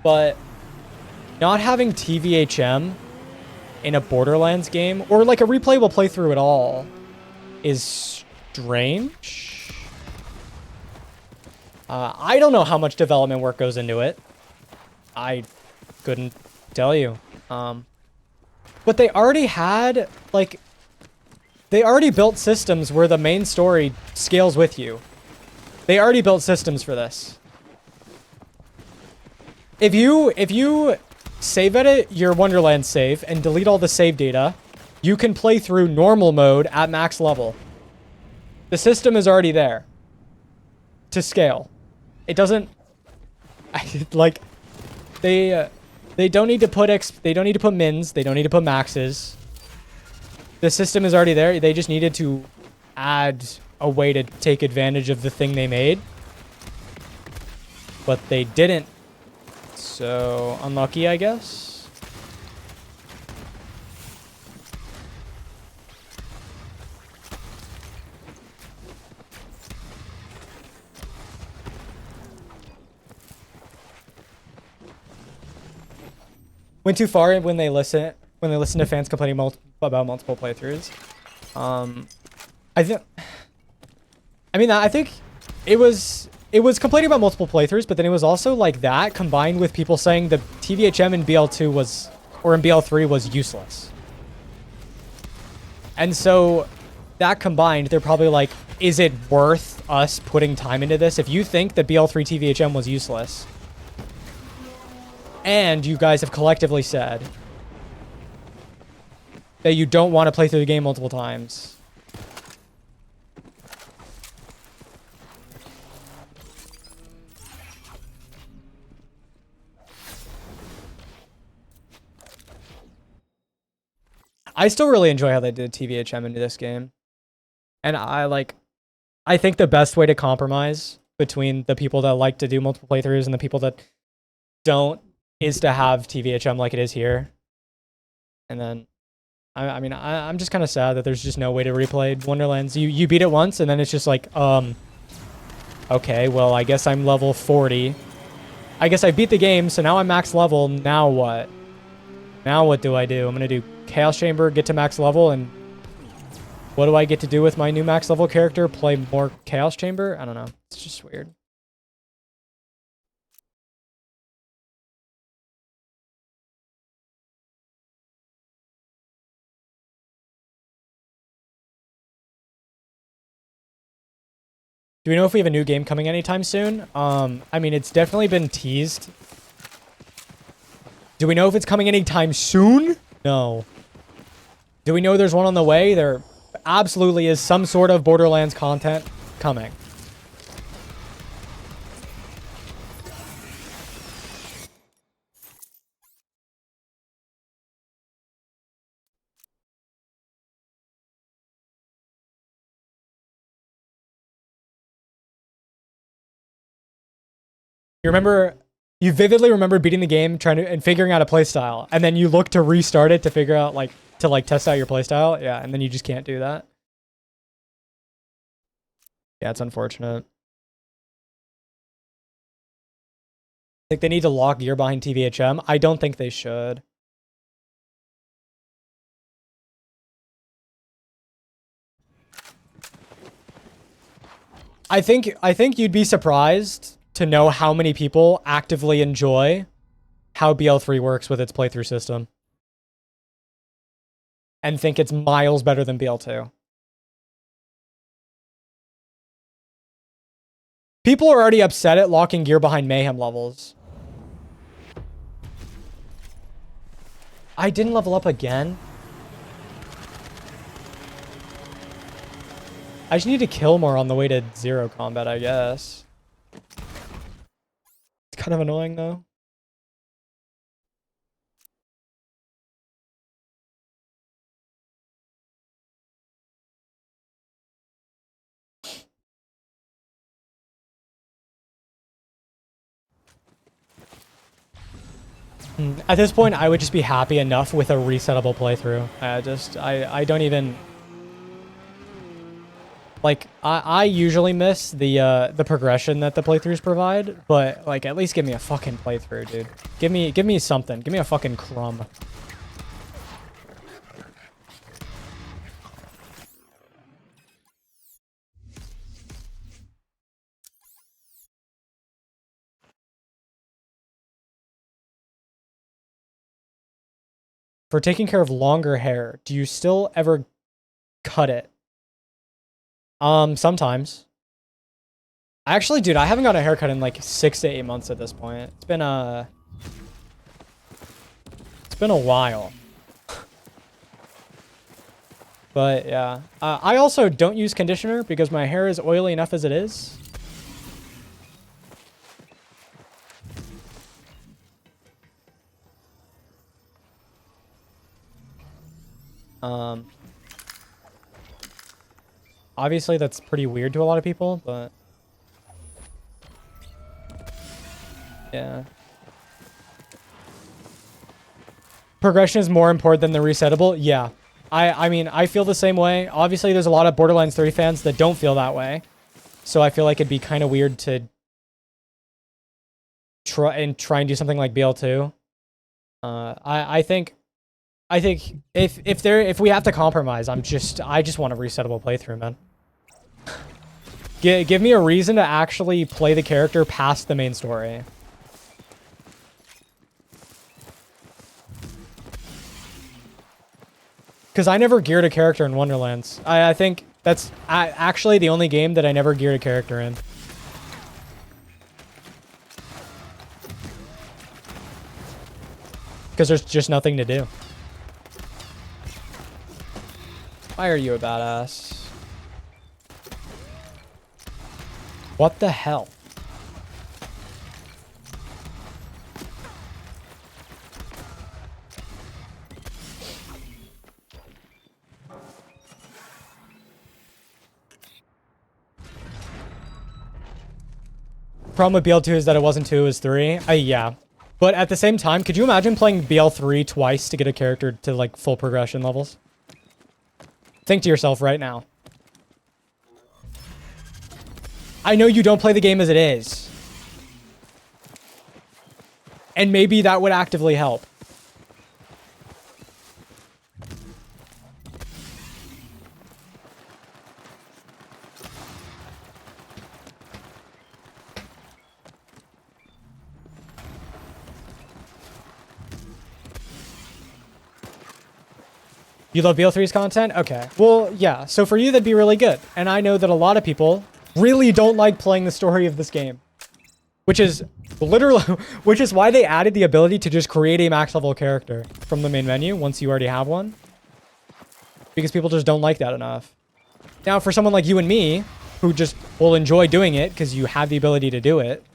But not having TVHM in a Borderlands game, or like a replayable playthrough at all, is strange. I don't know how much development work goes into it. I couldn't tell you. But they already had, like, they already built systems where the main story scales with you. They already built systems for this. If you save edit your Wonderland save and delete all the save data, you can play through normal mode at max level. The system is already there to scale. It doesn't like they don't need to put they don't need to put mins, they don't need to put maxes. The system is already there. They just needed to add a way to take advantage of the thing they made. But they didn't. So, unlucky, I guess. Went too far when they listen to fans complaining about multiple playthroughs. I think it was complaining about multiple playthroughs, but then it was also like that combined with people saying the TVHM in BL2 was, or in BL3 was useless. And so that combined, they're probably like, is it worth us putting time into this? If you think that BL3 TVHM was useless, and you guys have collectively said that you don't want to play through the game multiple times, I still really enjoy how they did TVHM into this game. And I think the best way to compromise between the people that like to do multiple playthroughs and the people that don't is to have TVHM like it is here. And then I mean, I'm just kind of sad that there's just no way to replay Wonderlands. You beat it once, and then it's just like, okay, well, I guess I'm level 40. I guess I beat the game, so now I'm max level. Now what? Now what do I do? I'm going to do Chaos Chamber, get to max level, and what do I get to do with my new max level character? Play more Chaos Chamber? I don't know. It's just weird. Do we know if we have a new game coming anytime soon? I mean, it's definitely been teased. Do we know if it's coming anytime soon? No. Do we know there's one on the way? There absolutely is some sort of Borderlands content coming. You vividly remember beating the game, and figuring out a playstyle, and then you look to restart it to figure out, to test out your playstyle. Yeah, and then you just can't do that. Yeah, it's unfortunate. I think they need to lock gear behind TVHM. I don't think they should. I think you'd be surprised to know how many people actively enjoy how BL3 works with its playthrough system. And think it's miles better than BL2. People are already upset at locking gear behind Mayhem levels. I didn't level up again. I just need to kill more on the way to 0 combat, I guess. It's kind of annoying, though. At this point, I would just be happy enough with a resettable playthrough. I don't even... Like, I usually miss the progression that the playthroughs provide, but, like, at least give me a fucking playthrough, dude. Give me something. Give me a fucking crumb. For taking care of longer hair, do you still ever cut it? Sometimes. Actually, dude, I haven't got a haircut in like 6 to 8 months at this point. It's been a while. But yeah, I also don't use conditioner because my hair is oily enough as it is. Obviously that's pretty weird to a lot of people, but yeah. Progression is more important than the resettable. Yeah. I mean, I feel the same way. Obviously, there's a lot of Borderlands 3 fans that don't feel that way. So I feel like it'd be kind of weird to try and do something like BL2. I think if we have to compromise, I just want a resettable playthrough, man. Give me a reason to actually play the character past the main story. Because I never geared a character in Wonderlands. I think that's actually the only game that I never geared a character in. Because there's just nothing to do. Why are you a badass? What the hell? Problem with BL2 is that it wasn't 2, it was 3. Yeah. But at the same time, could you imagine playing BL3 twice to get a character to like full progression levels? Think to yourself right now. I know you don't play the game as it is. And maybe that would actively help. You love BL3's content? Okay. Well, yeah. So for you, that'd be really good. And I know that a lot of people really don't like playing the story of this game. Which is literally, which is why they added the ability to just create a max level character from the main menu once you already have one. Because people just don't like that enough. Now, for someone like you and me, who just will enjoy doing it because you have the ability to do it,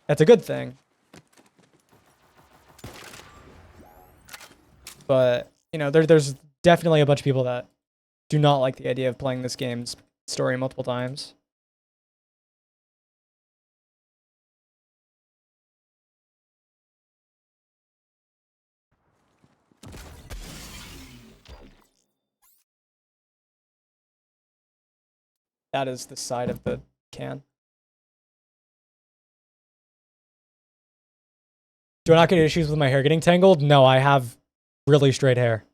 that's a good thing. But, you know, there's definitely a bunch of people that do not like the idea of playing this game's story multiple times. That is the side of the can. Do I not get issues with my hair getting tangled? No, I have really straight hair.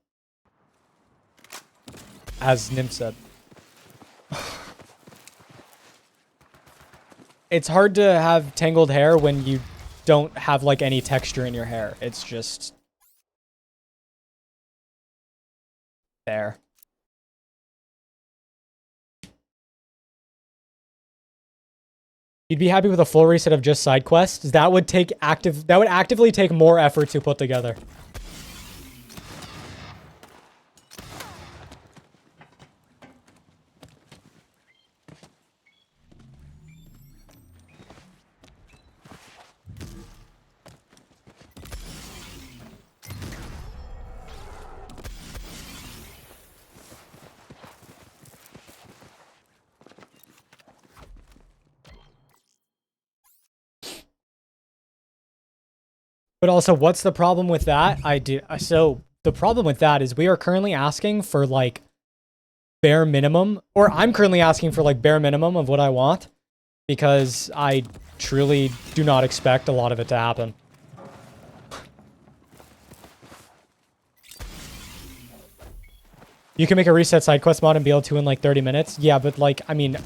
As Nymph said. It's hard to have tangled hair when you don't have like any texture in your hair. It's just there. You'd be happy with a full reset of just side quests? That would actively take more effort to put together. But also, what's the problem with that? So the problem with that is we are currently asking for like bare minimum, or I'm currently asking for like bare minimum of what I want because I truly do not expect a lot of it to happen. You can make a reset side quest mod and be able to in like 30 minutes. Yeah, but like, I mean,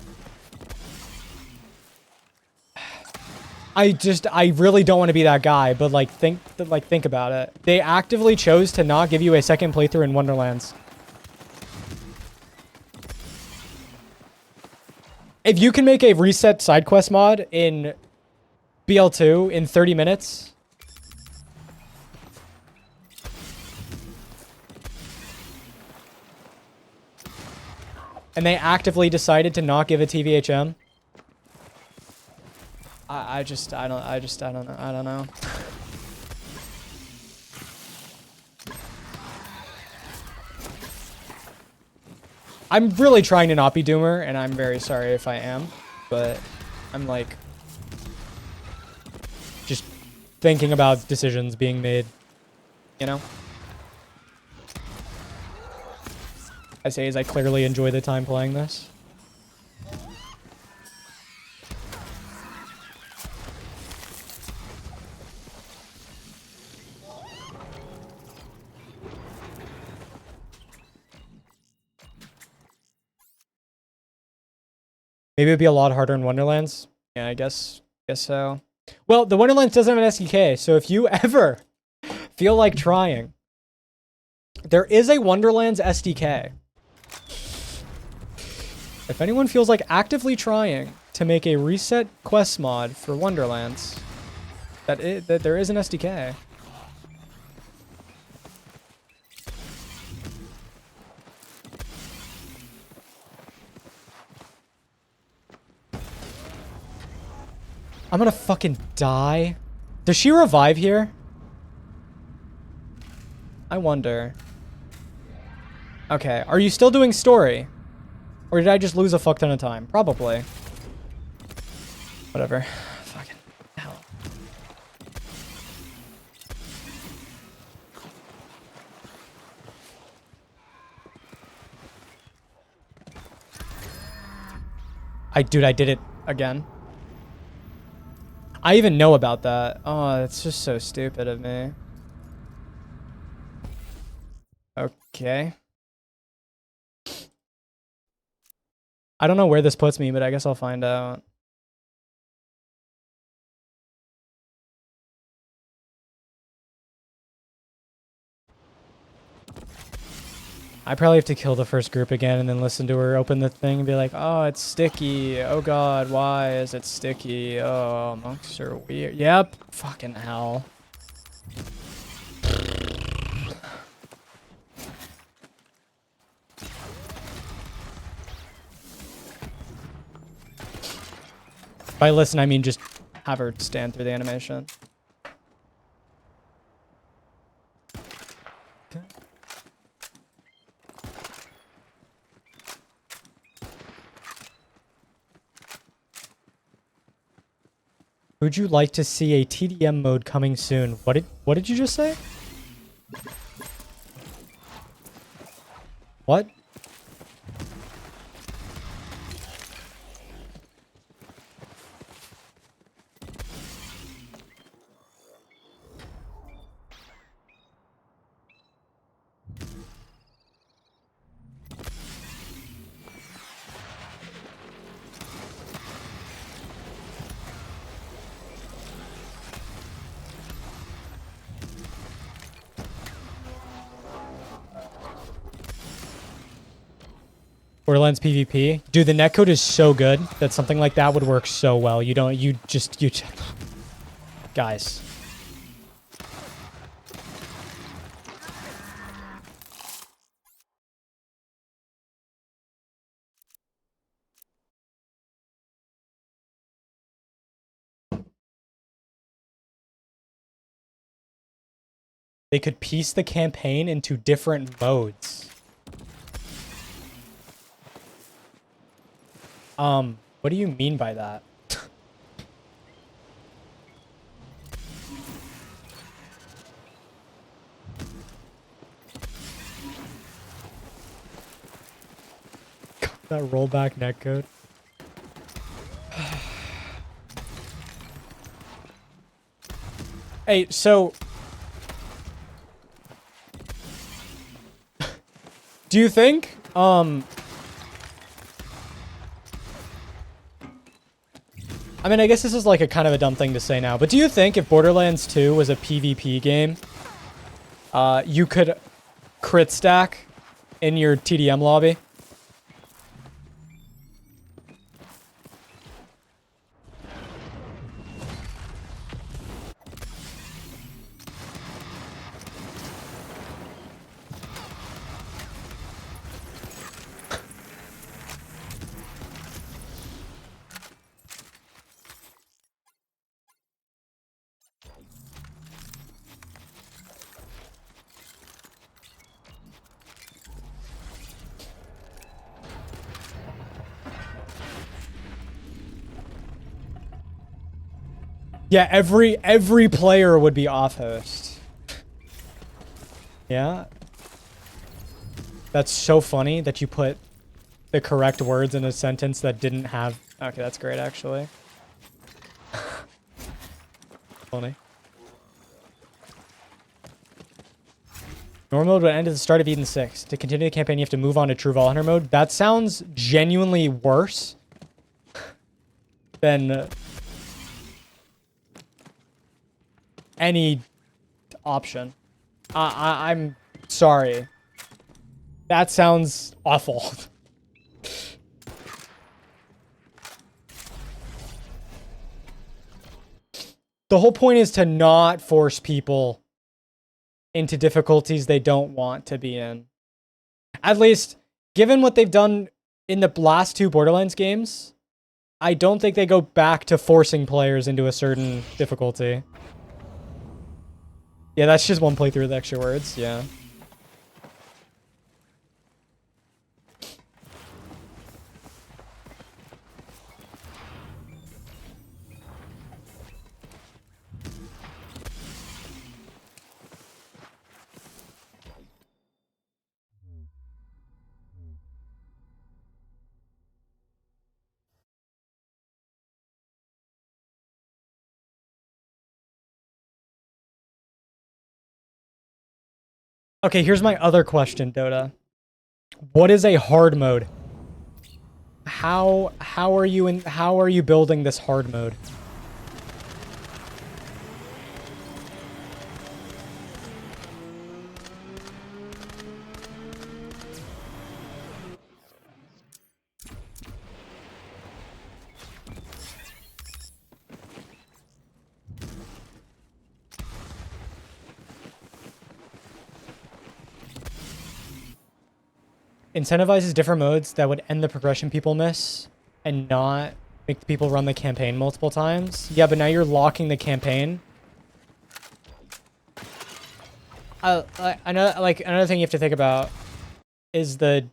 I really don't want to be that guy, but like think about it. They actively chose to not give you a second playthrough in Wonderlands. If you can make a reset side quest mod in BL2 in 30 minutes, and they actively decided to not give a TVHM, I don't know. I'm really trying to not be doomer, and I'm very sorry if I am, but I'm like just thinking about decisions being made, you know? I say as I clearly enjoy the time playing this. Maybe it'd be a lot harder in Wonderlands. Yeah, I guess so. Well, the Wonderlands doesn't have an SDK, so if you ever feel like trying, there is a Wonderlands SDK. If anyone feels like actively trying to make a reset quest mod for Wonderlands, that there is an SDK. I'm gonna fucking die. Does she revive here? I wonder. Okay, are you still doing story? Or did I just lose a fuck ton of time? Probably. Whatever. Fucking hell. Dude, I did it again. I even know about that. Oh, that's just so stupid of me. Okay. I don't know where this puts me, but I guess I'll find out. I probably have to kill the first group again and then listen to her open the thing and be like, oh, it's sticky. Oh god, why is it sticky? Oh, monks are weird. Yep. Fucking hell. By listen, I mean just have her stand through the animation. Would you like to see a TDM mode coming soon? What did you just say? What? Borderlands PvP? Dude, the netcode is so good that something like that would work so well. Guys. They could piece the campaign into different modes. What do you mean by that? That rollback netcode. Hey, so do you think I mean, I guess this is like a kind of a dumb thing to say now, but do you think if Borderlands 2 was a PvP game, you could crit stack in your TDM lobby? Yeah, every player would be off host. Yeah. That's so funny that you put the correct words in a sentence that didn't have... Okay, that's great, actually. Funny. Normal mode would end at the start of Eden 6. To continue the campaign, you have to move on to True Vault Hunter mode. That sounds genuinely worse than any option. I'm sorry. That sounds awful. The whole point is to not force people into difficulties they don't want to be in. At least, given what they've done in the last two Borderlands games, I don't think they go back to forcing players into a certain difficulty. Yeah, that's just one playthrough with extra words, yeah. Okay, here's my other question, Dota. What is a hard mode? How are you building this hard mode? Incentivizes different modes that would end the progression people miss and not make the people run the campaign multiple times. Yeah, but now you're locking the campaign. Another thing you have to think about is the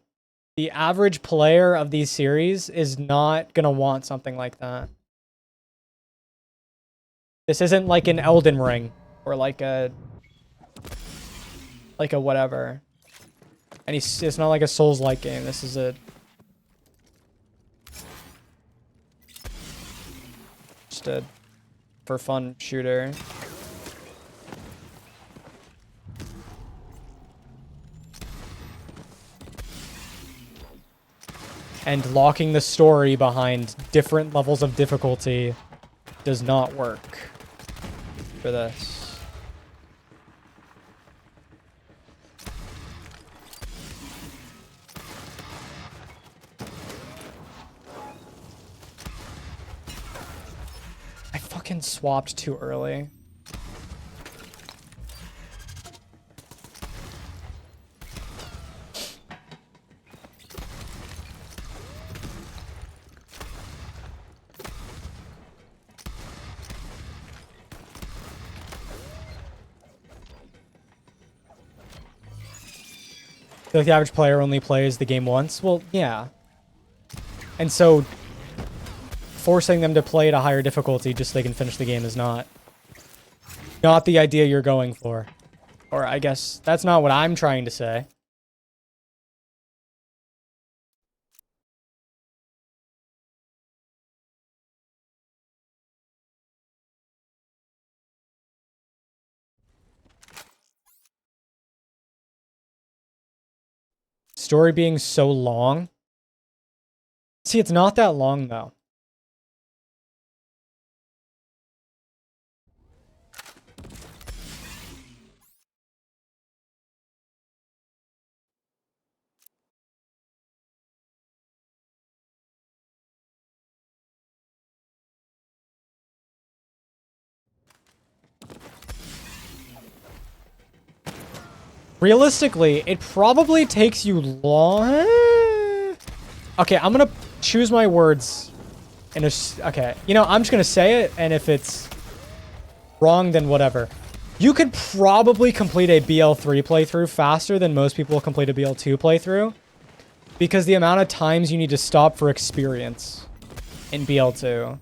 average player of these series is not gonna want something like that. This isn't like an Elden Ring or like a whatever. And it's not like a Souls-like game. This is just a for fun shooter. And locking the story behind different levels of difficulty does not work for this. I fucking swapped too early. So if the average player only plays the game once, well, yeah. And so forcing them to play at a higher difficulty just so they can finish the game is not the idea you're going for. Or I guess that's not what I'm trying to say. Story being so long. See, it's not that long, though. Realistically, it probably takes you long. Okay, I'm gonna choose my words. Okay, you know, I'm just gonna say it, and if it's wrong, then whatever. You could probably complete a BL3 playthrough faster than most people will complete a BL2 playthrough, because the amount of times you need to stop for experience in BL2.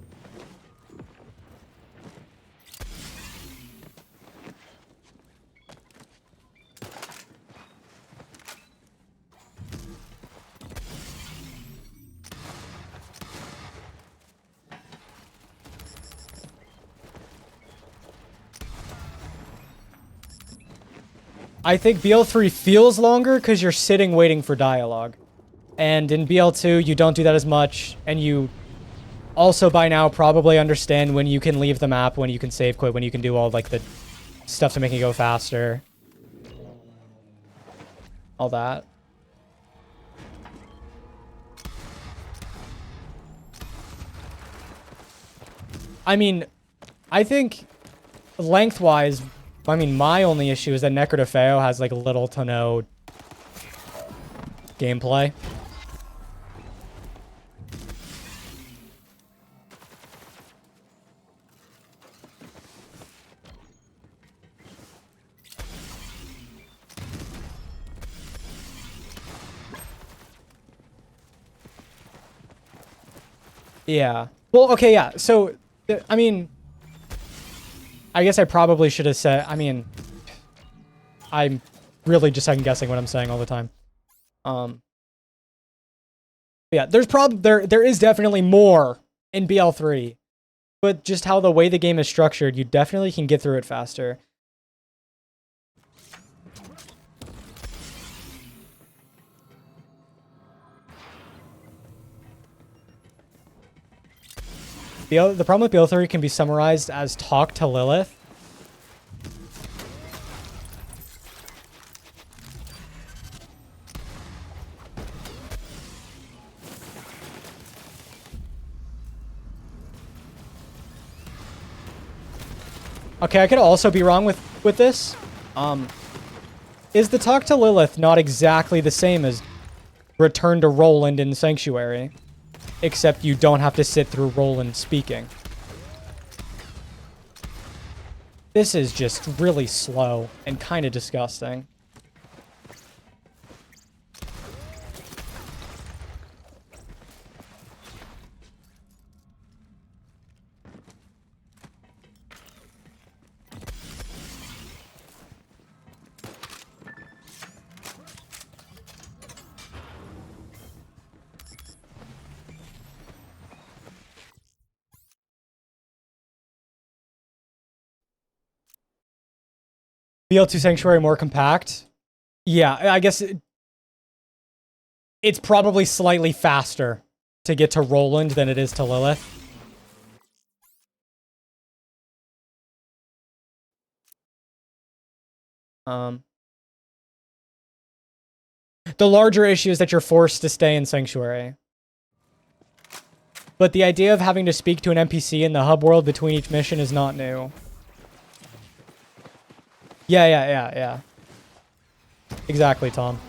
I think BL3 feels longer because you're sitting waiting for dialogue. And in BL2, you don't do that as much, and you also by now probably understand when you can leave the map, when you can save quit, when you can do all like the stuff to make it go faster. All that. I mean, I think lengthwise, I mean, my only issue is that Necrotafeo has like little to no gameplay. Yeah. Well, okay, yeah. So, I mean, I guess I probably should have said, I mean, I'm really just second guessing what I'm saying all the time. Yeah, there is definitely more in BL3, but just how the way the game is structured, you definitely can get through it faster. The problem with BO3 can be summarized as talk to Lilith. Okay, I could also be wrong with this. Is the talk to Lilith not exactly the same as return to Roland in Sanctuary? Except you don't have to sit through Roland speaking. This is just really slow and kind of disgusting. BL2 Sanctuary more compact? Yeah, I guess it's probably slightly faster to get to Roland than it is to Lilith. The larger issue is that you're forced to stay in Sanctuary. But the idea of having to speak to an NPC in the hub world between each mission is not new. Yeah. Exactly, Tom.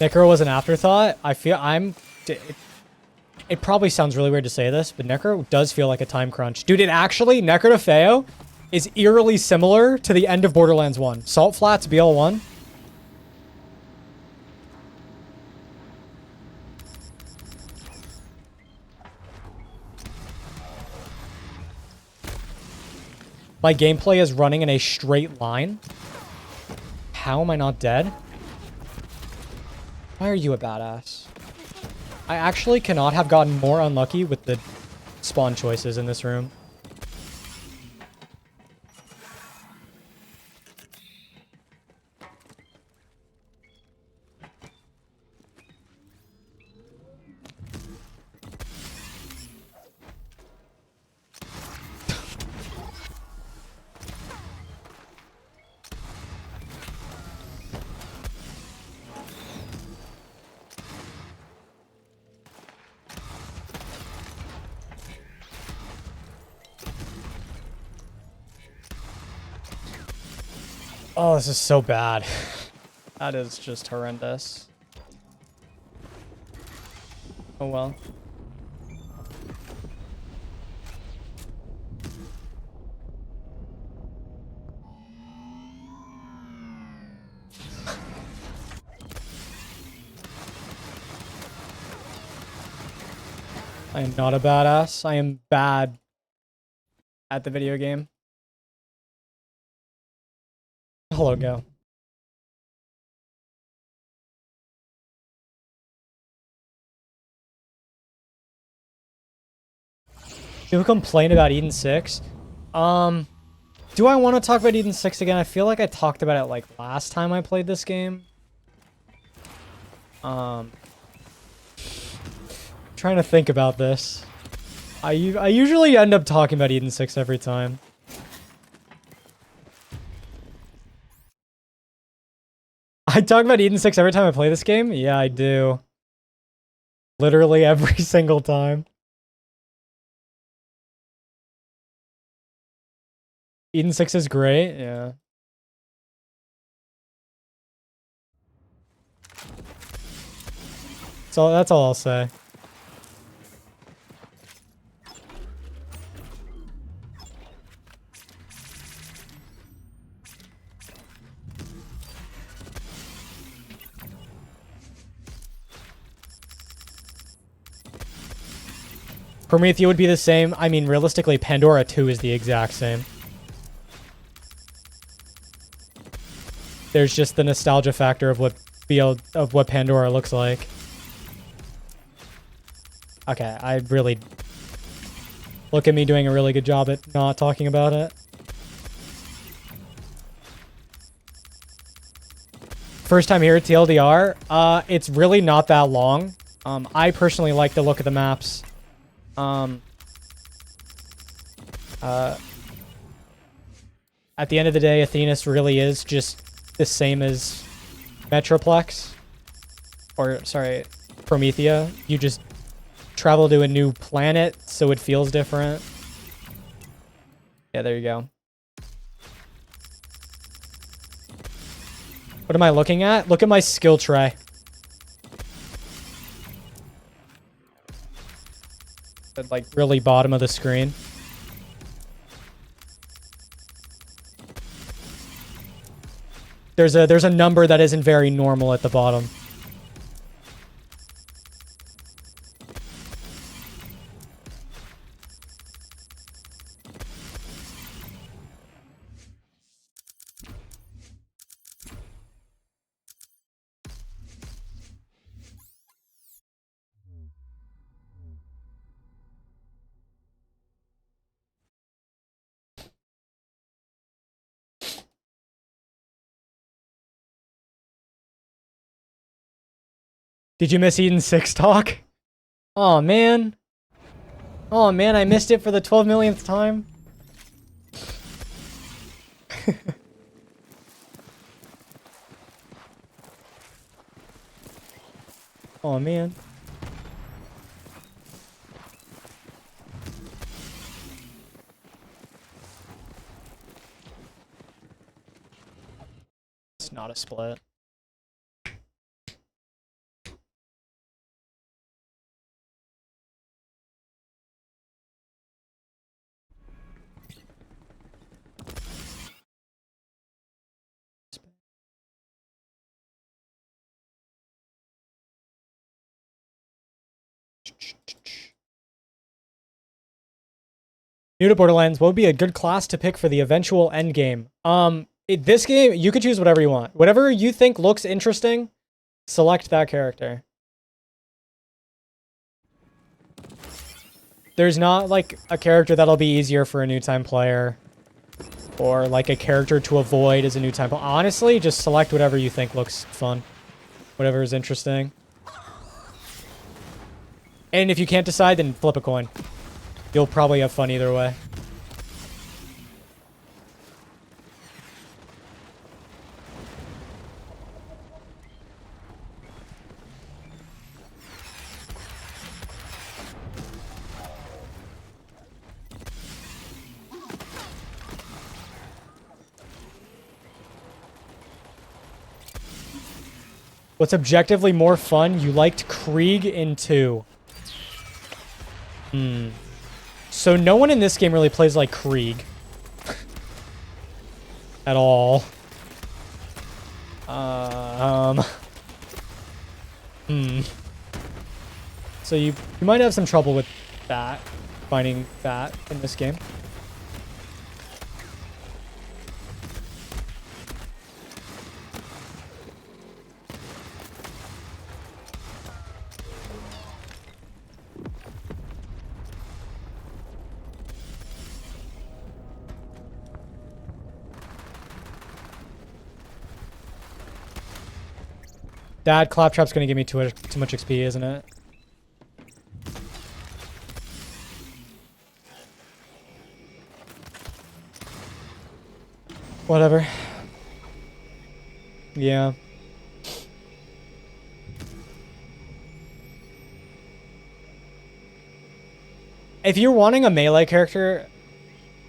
Necro was an afterthought. It probably sounds really weird to say this, but Necro does feel like a time crunch. Dude, Necro to Feo is eerily similar to the end of Borderlands 1. Salt Flats, BL1. My gameplay is running in a straight line. How am I not dead? Why are you a badass? I actually cannot have gotten more unlucky with the spawn choices in this room. Oh, this is so bad. That is just horrendous. Oh well. I am not a badass. I am bad at the video game. Hello, Go. People complain about Eden 6. Do I want to talk about Eden 6 again? I feel like I talked about it like last time I played this game. Trying to think about this. I usually end up talking about Eden 6 every time. I talk about Eden 6 every time I play this game? Yeah, I do. Literally every single time. Eden 6 is great, yeah. So that's all I'll say. Promethea would be the same. I mean, realistically, Pandora 2 is the exact same. There's just the nostalgia factor of what Pandora looks like. Okay, I really... Look at me doing a really good job at not talking about it. First time here at TLDR, it's really not that long. I personally like the look of the maps. At the end of the day, Athenas really is just the same as Metroplex. Or, sorry, Promethea. You just travel to a new planet, so it feels different. Yeah, there you go. What am I looking at? Look at my skill tray. At, like, really bottom of the screen. There's a number that isn't very normal at the bottom. Did you miss Eden 6 talk? Oh man. Oh man, I missed it for the 12 millionth time. Oh man. It's not a split. New to Borderlands, what would be a good class to pick for the eventual end game? This game, you could choose whatever you want. Whatever you think looks interesting, select that character. There's not, like, a character that'll be easier for a new time player. Or, like, a character to avoid as a new time player. Honestly, just select whatever you think looks fun. Whatever is interesting. And if you can't decide, then flip a coin. You'll probably have fun either way. What's objectively more fun? You liked Krieg in 2. So no one in this game really plays like Krieg. At all. So you might have some trouble with that. Finding that in this game. That claptrap's gonna give me too much XP, isn't it? Whatever. Yeah. If you're wanting a melee character,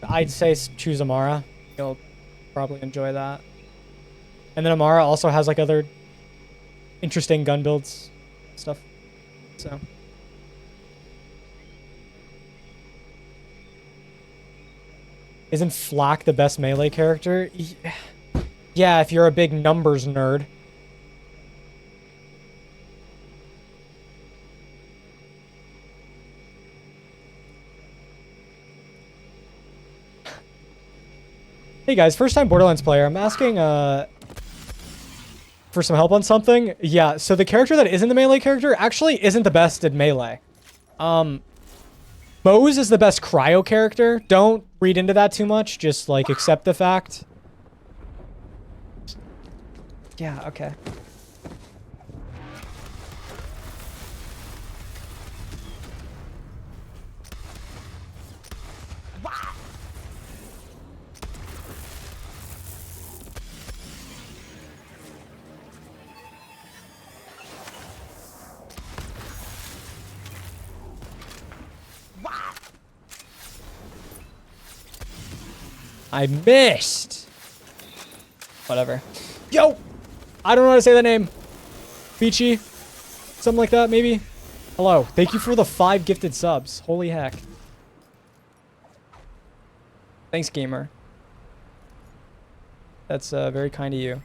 I'd say choose Amara. You'll probably enjoy that. And then Amara also has like other interesting gun builds stuff. So isn't Flak the best melee character? Yeah, if you're a big numbers nerd. Hey guys, first time Borderlands player. I'm asking for some help on something. Yeah, so the character that isn't the melee character actually isn't the best at melee. Bose is the best cryo character. Don't read into that too much. Just like accept the fact. Yeah, okay. I missed. Whatever. Yo! I don't know how to say that name. Beachy. Something like that, maybe? Hello. Thank you for the 5 gifted subs. Holy heck. Thanks, gamer. That's very kind of you.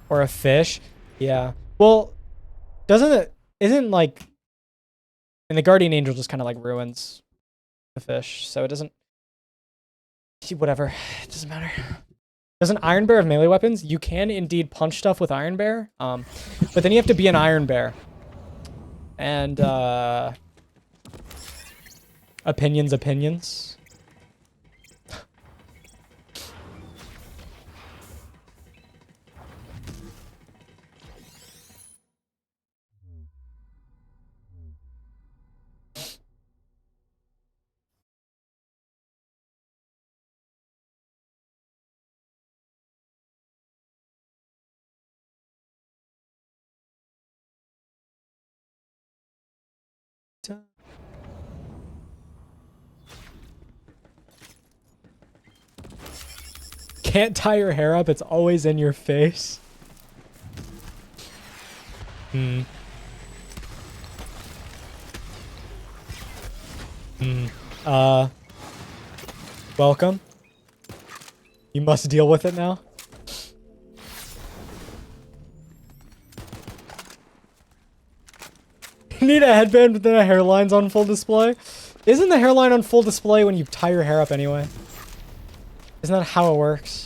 Or a fish. Yeah. Well, doesn't it... Isn't, like... And the Guardian Angel just kind of, like, ruins the fish. So it doesn't... Whatever. It doesn't matter. Doesn't Iron Bear have melee weapons? You can indeed punch stuff with Iron Bear. But then you have to be an Iron Bear. And, opinions. Can't tie your hair up, it's always in your face. Welcome. You must deal with it now. You need a headband, but then a hairline's on full display. Isn't the hairline on full display when you tie your hair up anyway? Isn't that how it works?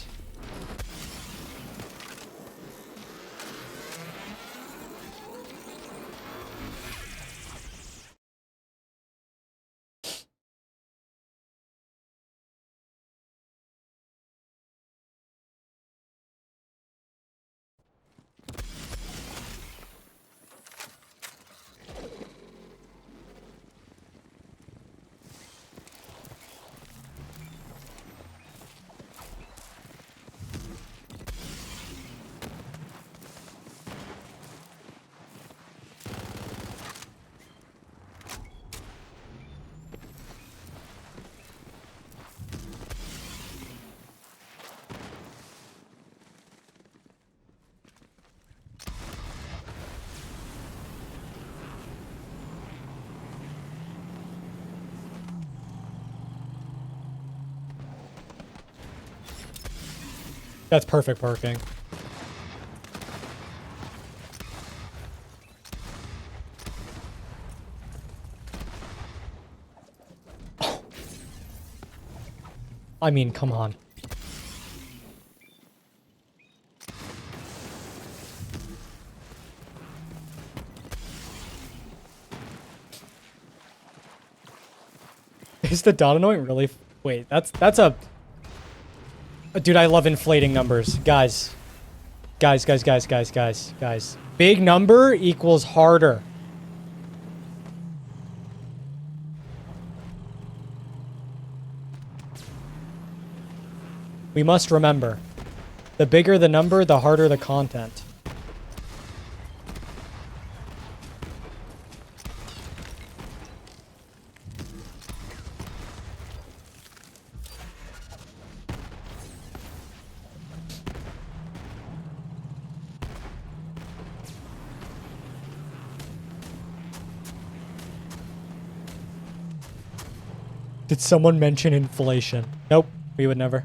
That's perfect parking. Oh. I mean, come on. Is the dot annoying really? Wait, that's a... Dude, I love inflating numbers. Guys. Guys. Big number equals harder. We must remember. The bigger the number, the harder the content. Did someone mention inflation? Nope, we would never.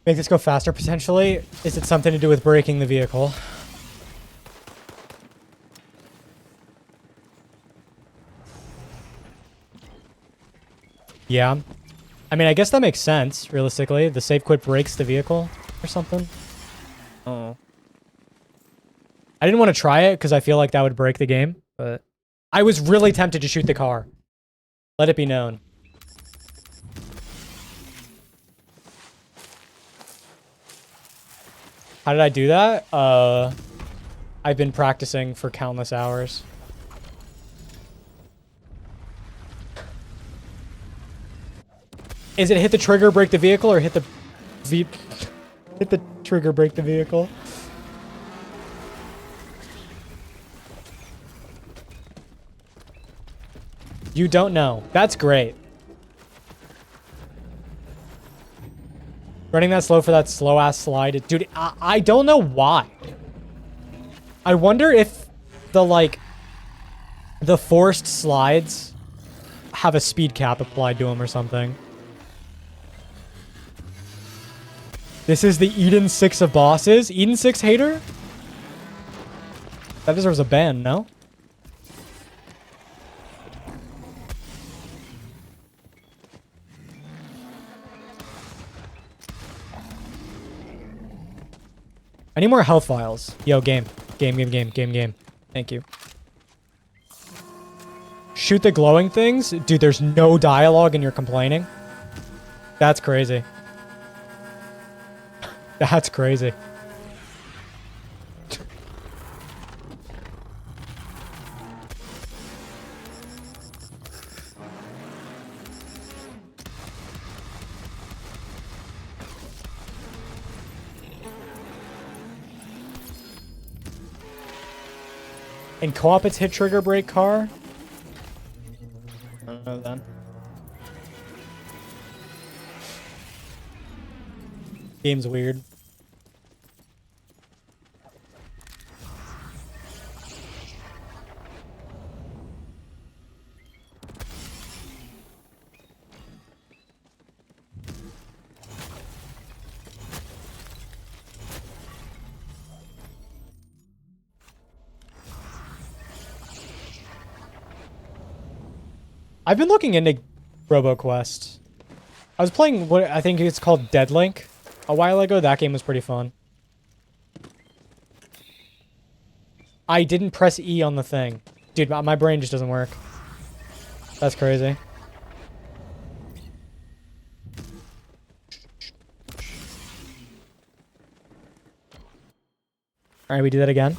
Make this go faster, potentially? Is it something to do with braking the vehicle? Yeah. I mean, I guess that makes sense, realistically. The safe quit breaks the vehicle or something. Oh. I didn't want to try it because I feel like that would break the game, but I was really tempted to shoot the car. Let it be known. How did I do that? I've been practicing for countless hours. Is it hit the trigger, break the vehicle, or hit the hit the trigger, break the vehicle? You don't know. That's great. Running that slow for that slow-ass slide. Dude, I don't know why. I wonder if the, like, the forced slides have a speed cap applied to them or something. This is the Eden 6 of bosses. Eden 6 hater? That deserves a ban, no? I need more health vials. Yo, game. Game. Thank you. Shoot the glowing things? Dude, there's no dialogue and you're complaining? That's crazy. That's crazy. In co-op, it's hit trigger break car? I don't know then. Game's weird. I've been looking into RoboQuest. I was playing what I think it's called Deadlink a while ago. That game was pretty fun. I didn't press E on the thing. Dude, my brain just doesn't work. That's crazy. Alright, we do that again.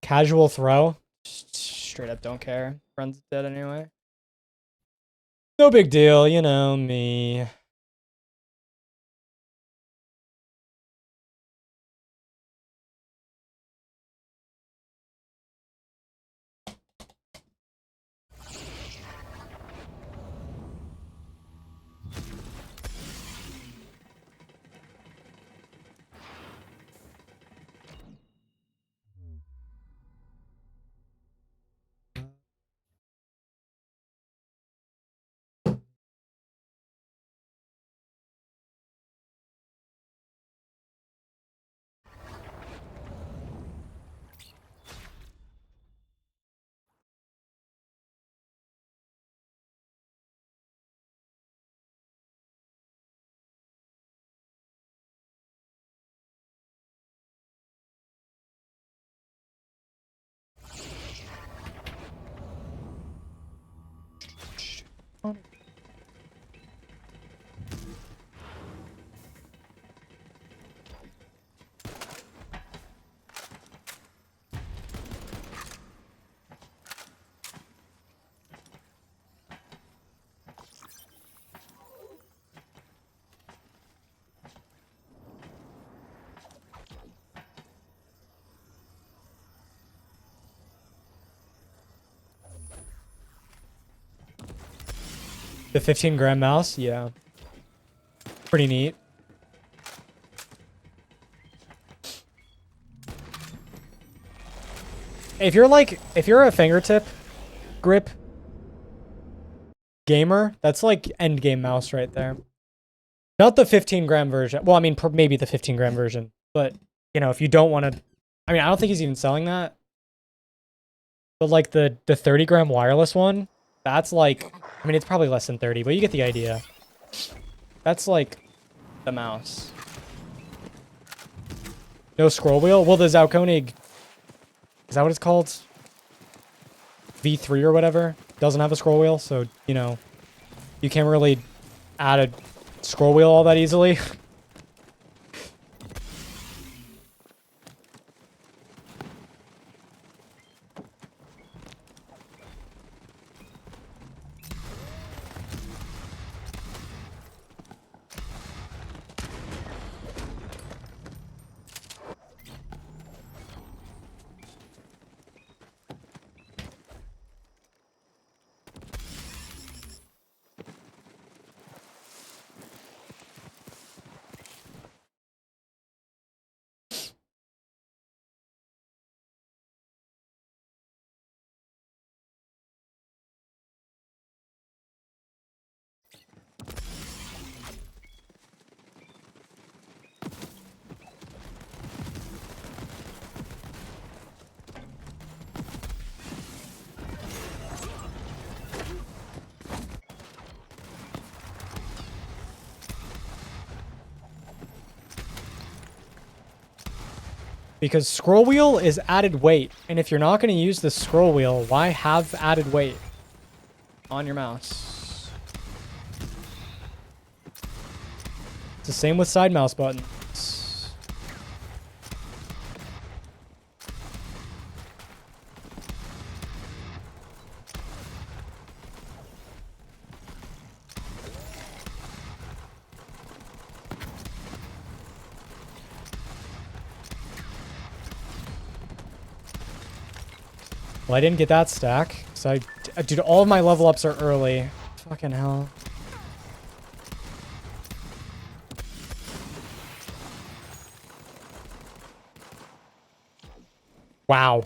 Casual throw. Straight up don't care. Friend's dead anyway. No big deal, you know me. The 15-gram mouse? Yeah. Pretty neat. if you're a fingertip grip gamer, that's like end game mouse right there. Not the 15-gram version. Well, I mean, maybe the 15-gram version, but you know, if you don't want to, I mean, I don't think he's even selling that. But like the 30-gram wireless one, that's like, I mean, it's probably less than 30, but you get the idea. That's like the mouse. No scroll wheel? Well, the Zaukonig, is that what it's called? V3 or whatever, doesn't have a scroll wheel, so, you know, you can't really add a scroll wheel all that easily. Because scroll wheel is added weight, and if you're not going to use the scroll wheel, why have added weight on your mouse? It's the same with side mouse buttons. Well, I didn't get that stack, so dude, all of my level ups are early. Fucking hell. Wow.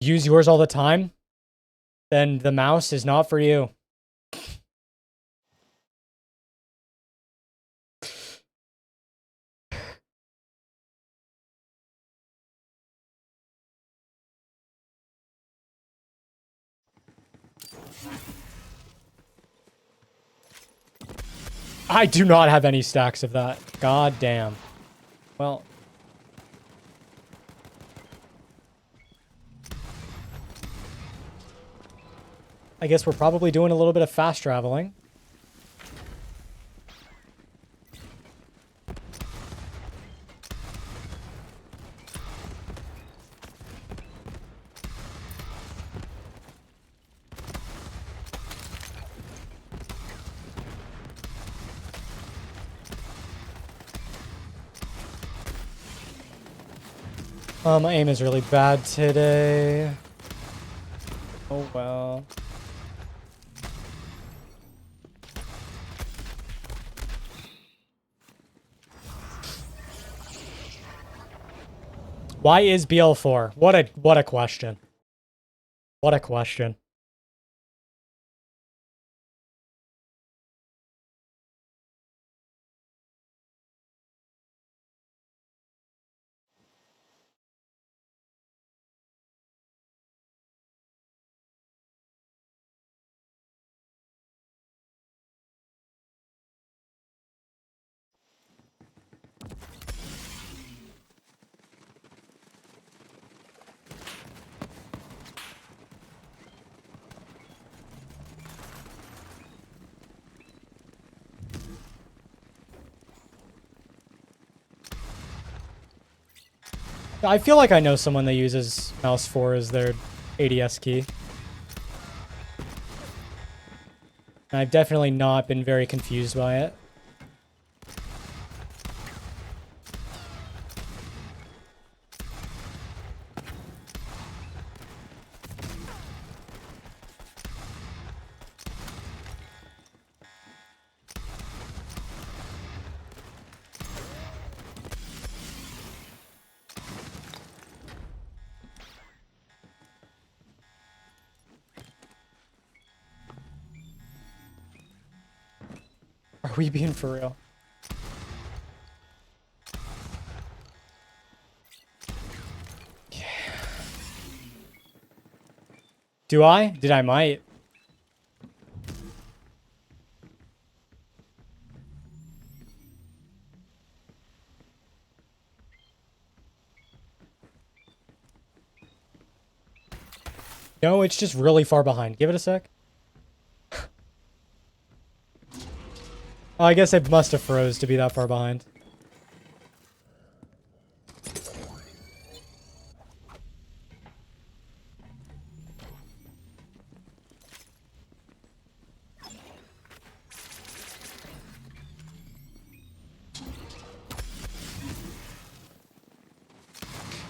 Use yours all the time? Then the mouse is not for you. I do not have any stacks of that. God damn. Well. I guess we're probably doing a little bit of fast traveling. My aim is really bad today. Oh well. Why is BL4? What a question. What a question. I feel like I know someone that uses mouse 4 as their ADS key. And I've definitely not been very confused by it. we being for real? Do I? Did I might? No, it's just really far behind. Give it a sec. Oh, I guess it must have froze to be that far behind.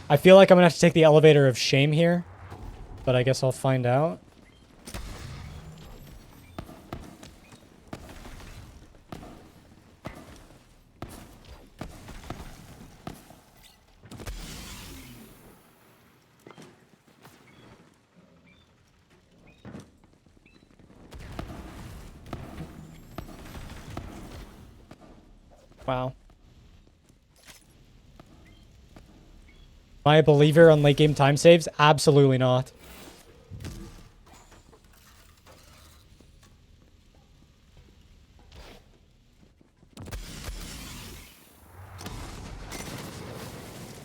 I feel like I'm gonna have to take the elevator of shame here, but I guess I'll find out. Wow. Am I a believer on late game time saves? Absolutely not.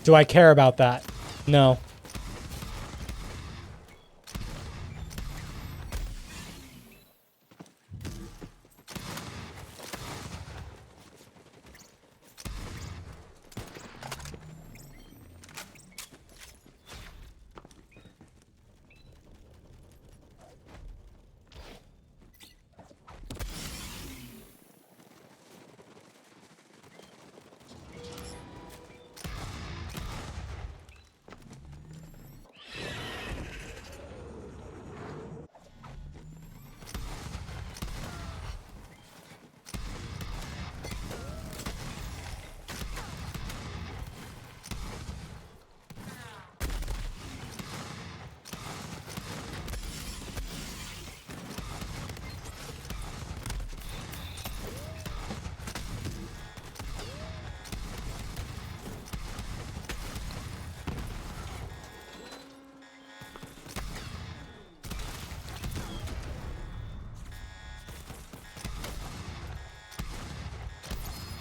Do I care about that? No.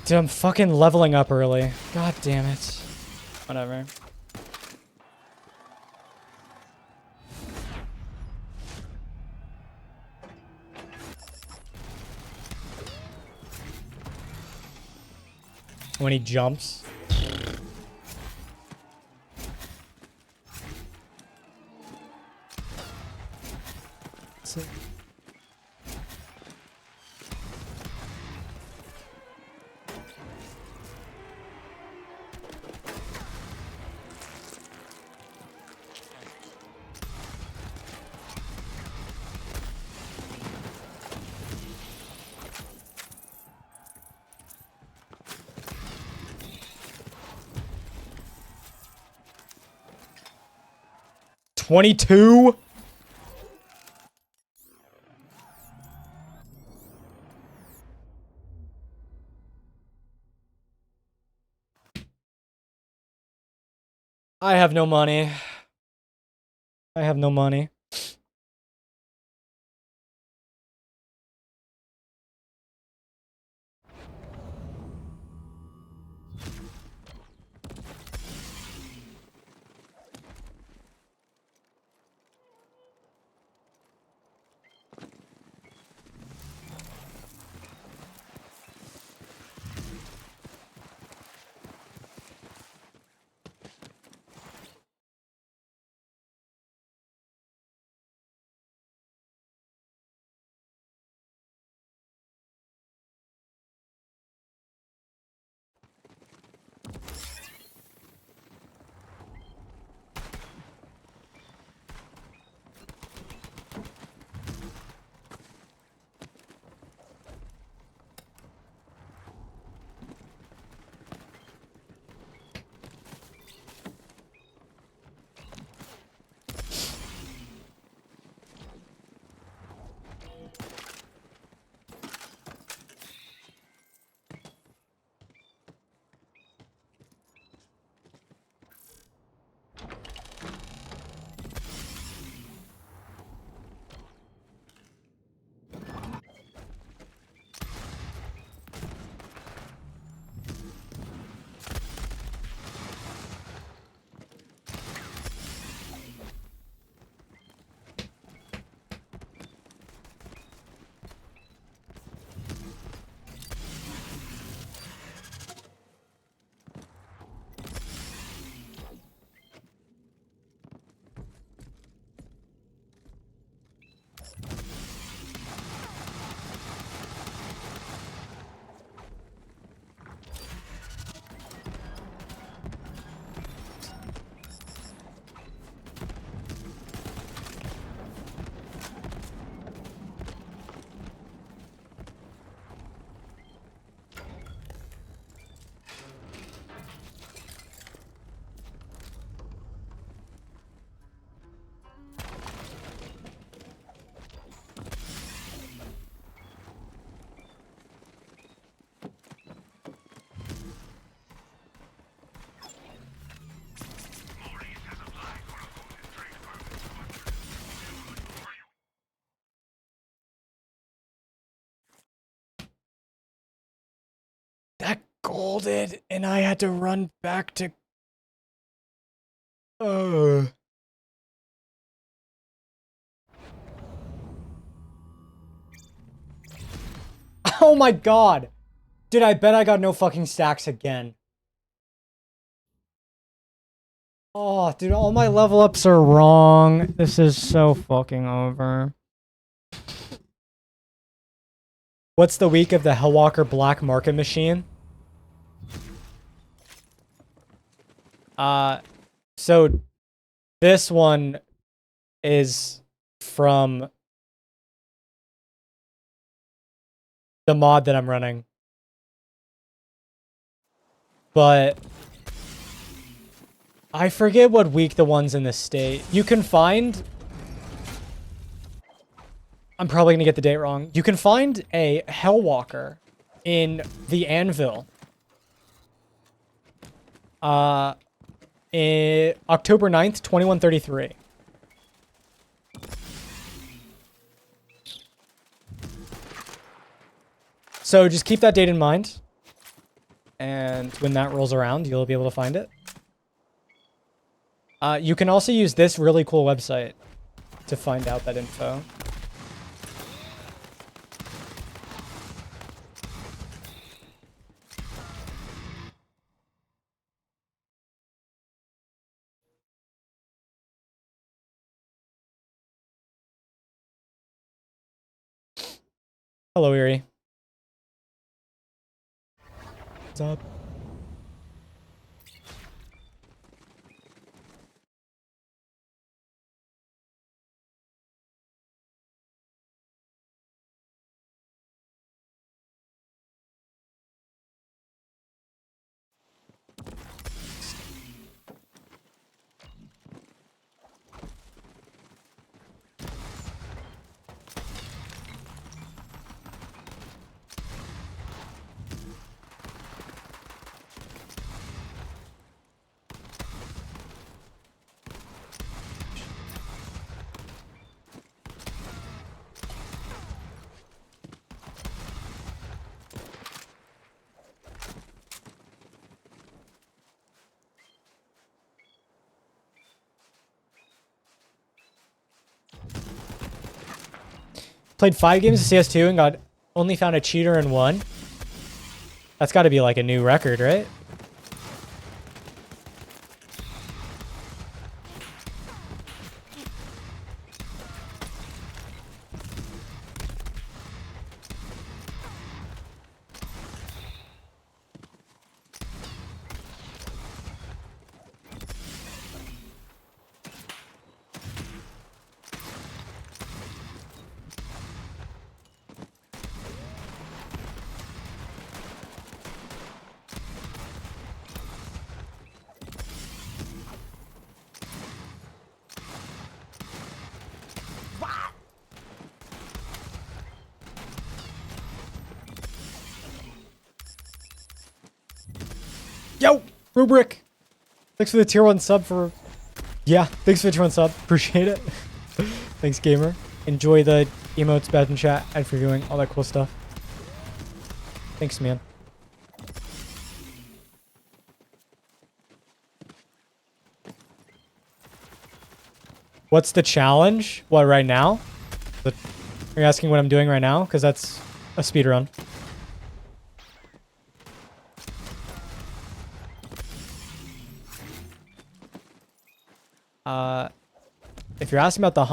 Dude, I'm fucking leveling up early. God damn it. Whatever. When he jumps. Sick. $22? I have no money. I have no money. scolded and I had to run back to... Oh my god! Dude, I bet I got no fucking stacks again. Oh, dude, all my level ups are wrong. This is so fucking over. What's the week of the Hellwalker Black Market Machine? So this one is from the mod that I'm running. But I forget what week the one's in the state. You can find... I'm probably gonna get the date wrong. You can find a Hellwalker in the Anvil. In October 9th, 2133. So just keep that date in mind. And when that rolls around, you'll be able to find it. You can also use this really cool website to find out that info. Hello, Erie. What's up? Played 5 games of CS2 and only found a cheater in 1. That's got to be like a new record, right? Yo, Rubric. Thanks for the tier 1 sub for... Yeah, thanks for the tier 1 sub. Appreciate it. Thanks, gamer. Enjoy the emotes, bad in chat, and for viewing, all that cool stuff. Thanks, man. What's the challenge? What, right now? Are you asking what I'm doing right now? Because that's a speedrun. If you're asking about the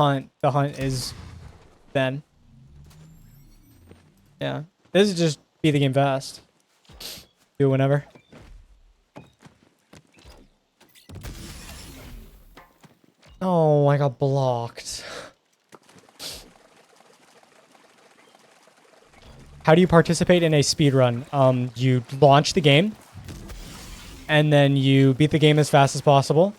hunt is then. Yeah. This is just be the game fast. Do it whenever. Oh, I got blocked. How do you participate in a speedrun? You launch the game, and then you beat the game as fast as possible.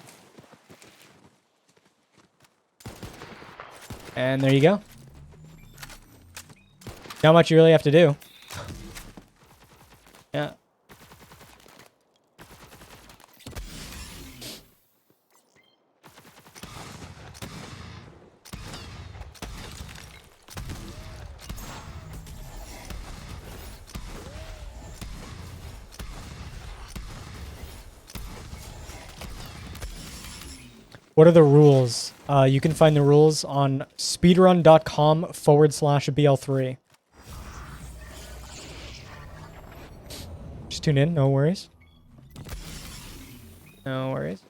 And there you go. Not much you really have to do. Yeah. What are the rules? You can find the rules on speedrun.com/BL3. Just tune in, no worries. No worries.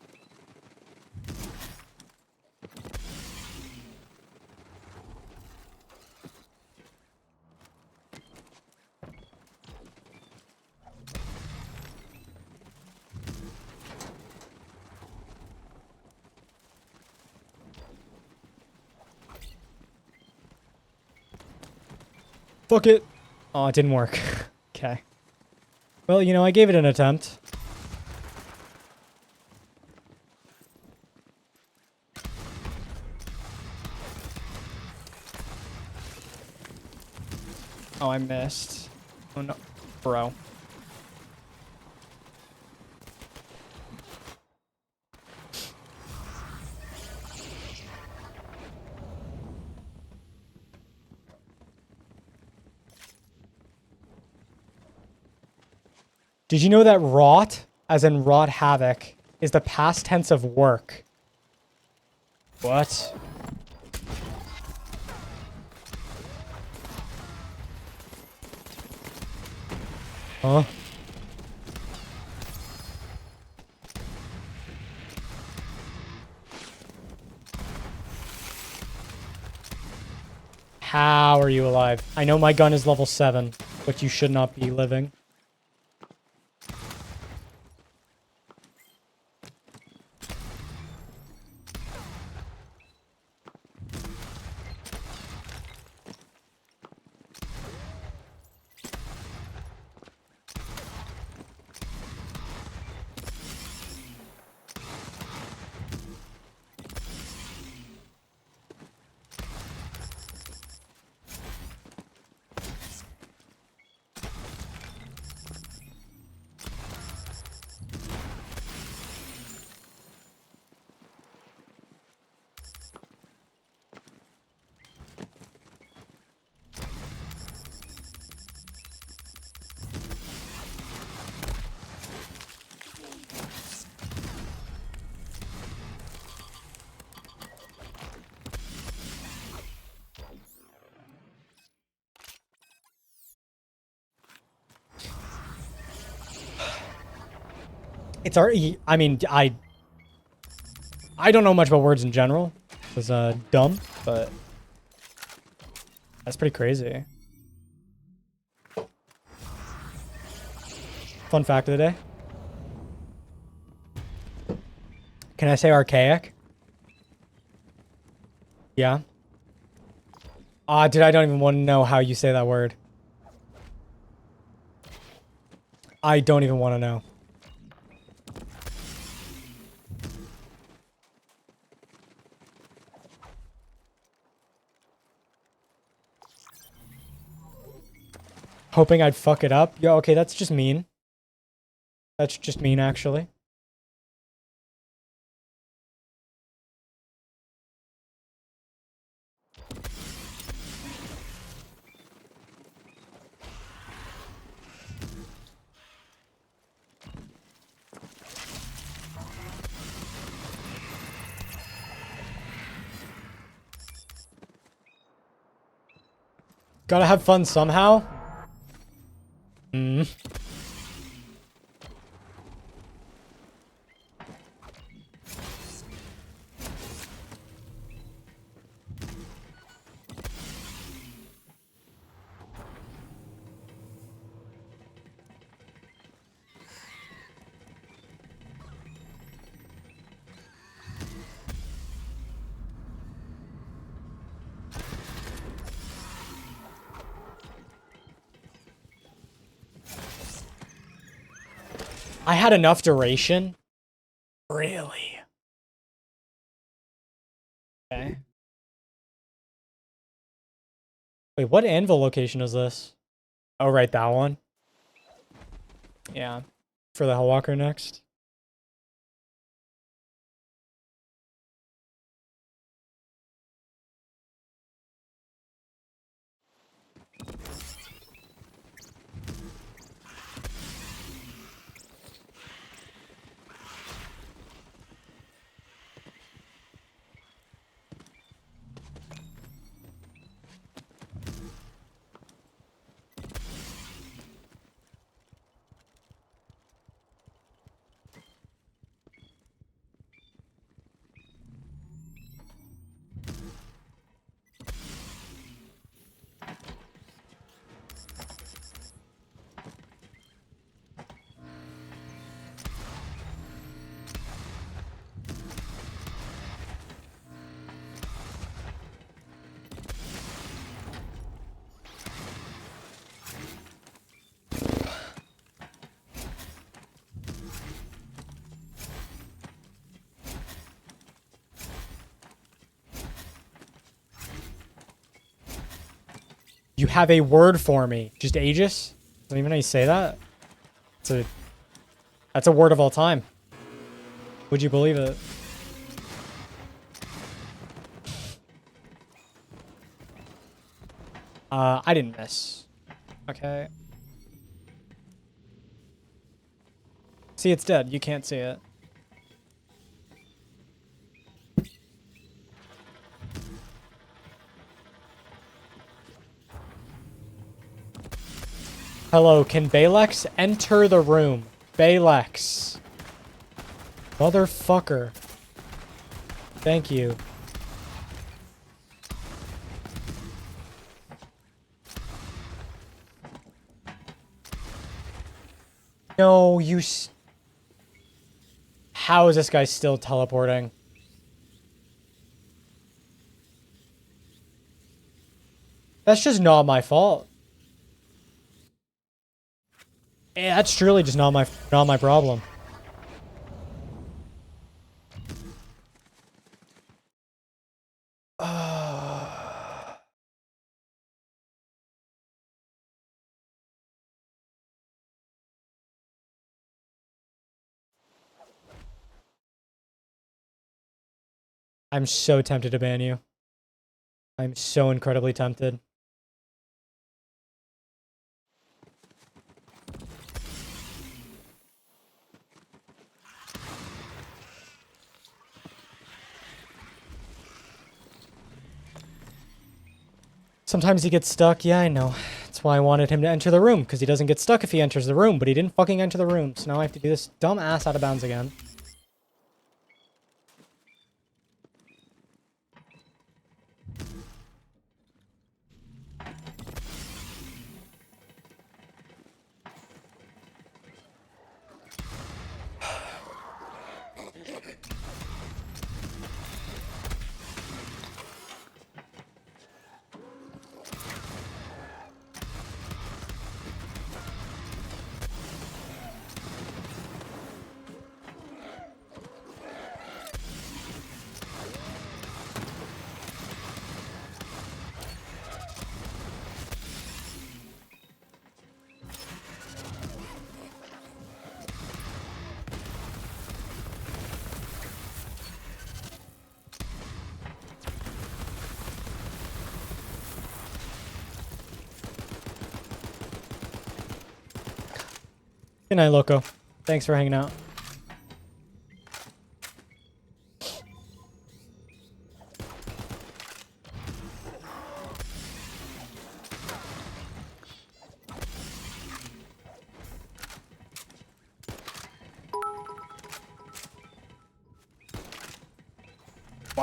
Fuck it. Oh, it didn't work. Okay. Well, you know, I gave it an attempt. Oh, I missed. Oh, no. Bro. Did you know that rot, as in wrought havoc, is the past tense of work? What? Huh? How are you alive? I know my gun is level 7, but you should not be living. It's already, I mean, I don't know much about words in general. It was dumb, but that's pretty crazy. Fun fact of the day. Can I say archaic? Yeah. Dude, I don't even want to know how you say that word. I don't even want to know. Hoping I'd fuck it up. Yeah, okay, that's just mean. That's just mean, actually. Gotta have fun somehow. Hmm. I had enough duration. Really? Okay. Wait, what anvil location is this? Oh, right, that one. Yeah. For the Hellwalker next. You have a word for me. Just Aegis? Don't even know how you say that. That's a word of all time. Would you believe it? I didn't miss. Okay. See, it's dead. You can't see it. Hello, can Balex enter the room? Balex. Motherfucker. Thank you. No, How is this guy still teleporting? That's just not my fault. That's truly just not my problem. I'm so tempted to ban you. I'm so incredibly tempted. Sometimes he gets stuck. Yeah, I know. That's why I wanted him to enter the room, because he doesn't get stuck if he enters the room, but he didn't fucking enter the room. So now I have to do this dumb ass out of bounds again. Good night, Loco. Thanks for hanging out.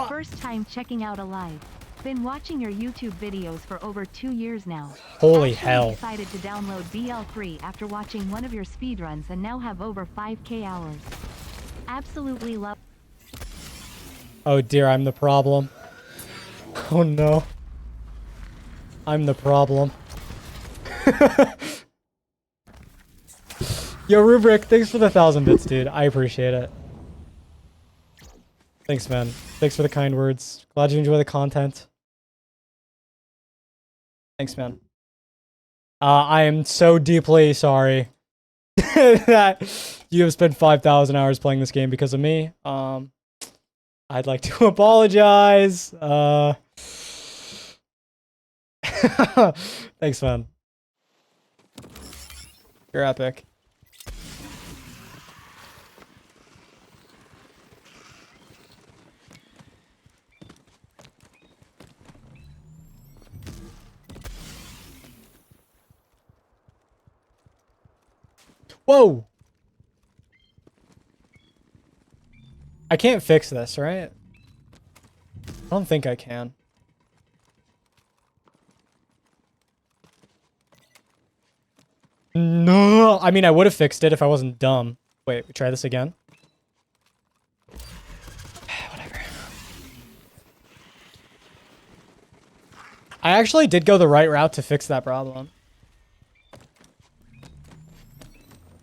First time checking out a live. Been watching your YouTube videos for over 2 years now. Holy Actually hell. decided to download BL3 after watching one of your speedruns and now have over 5k hours. Absolutely love. Oh dear, I'm the problem. Oh no. I'm the problem. Yo, Rubric, thanks for the 1,000 bits, dude. I appreciate it. Thanks, man. Thanks for the kind words. Glad you enjoy the content. Thanks, man. I am so deeply sorry that you have spent 5,000 hours playing this game because of me. I'd like to apologize. Thanks, man. You're epic. Whoa! I can't fix this, right? I don't think I can. No! I mean, I would have fixed it if I wasn't dumb. Wait, we try this again? Whatever. I actually did go the right route to fix that problem.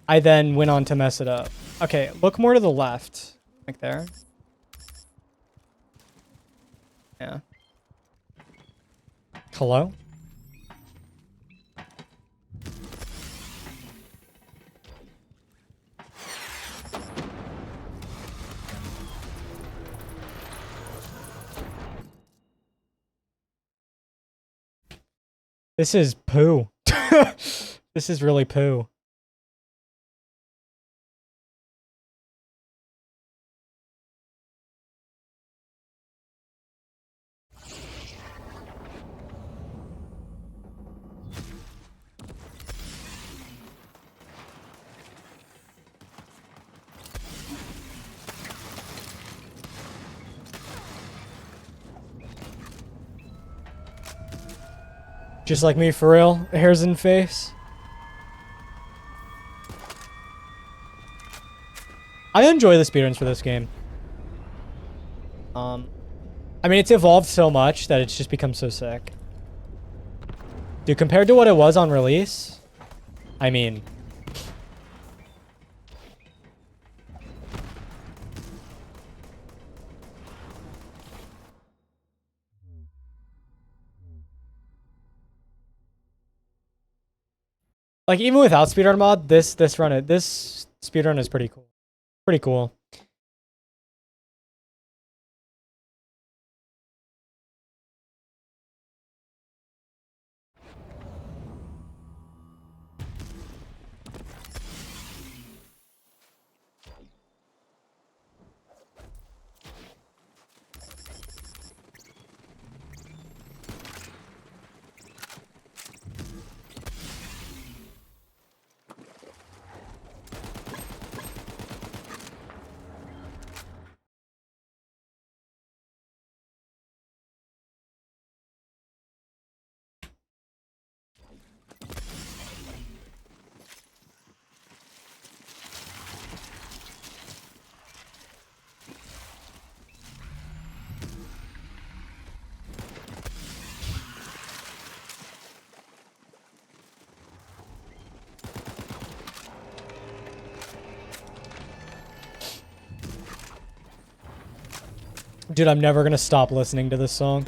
I then went on to mess it up. Okay, look more to the left. Like there. Yeah. Hello? This is poo. This is really poo. Just like me, for real. Hairs in face. I enjoy the speedruns for this game. I mean, it's evolved so much that it's just become so sick. Dude, compared to what it was on release, I mean... Like, even without speedrun mod, this speedrun is pretty cool. Pretty cool. Dude, I'm never gonna stop listening to this song.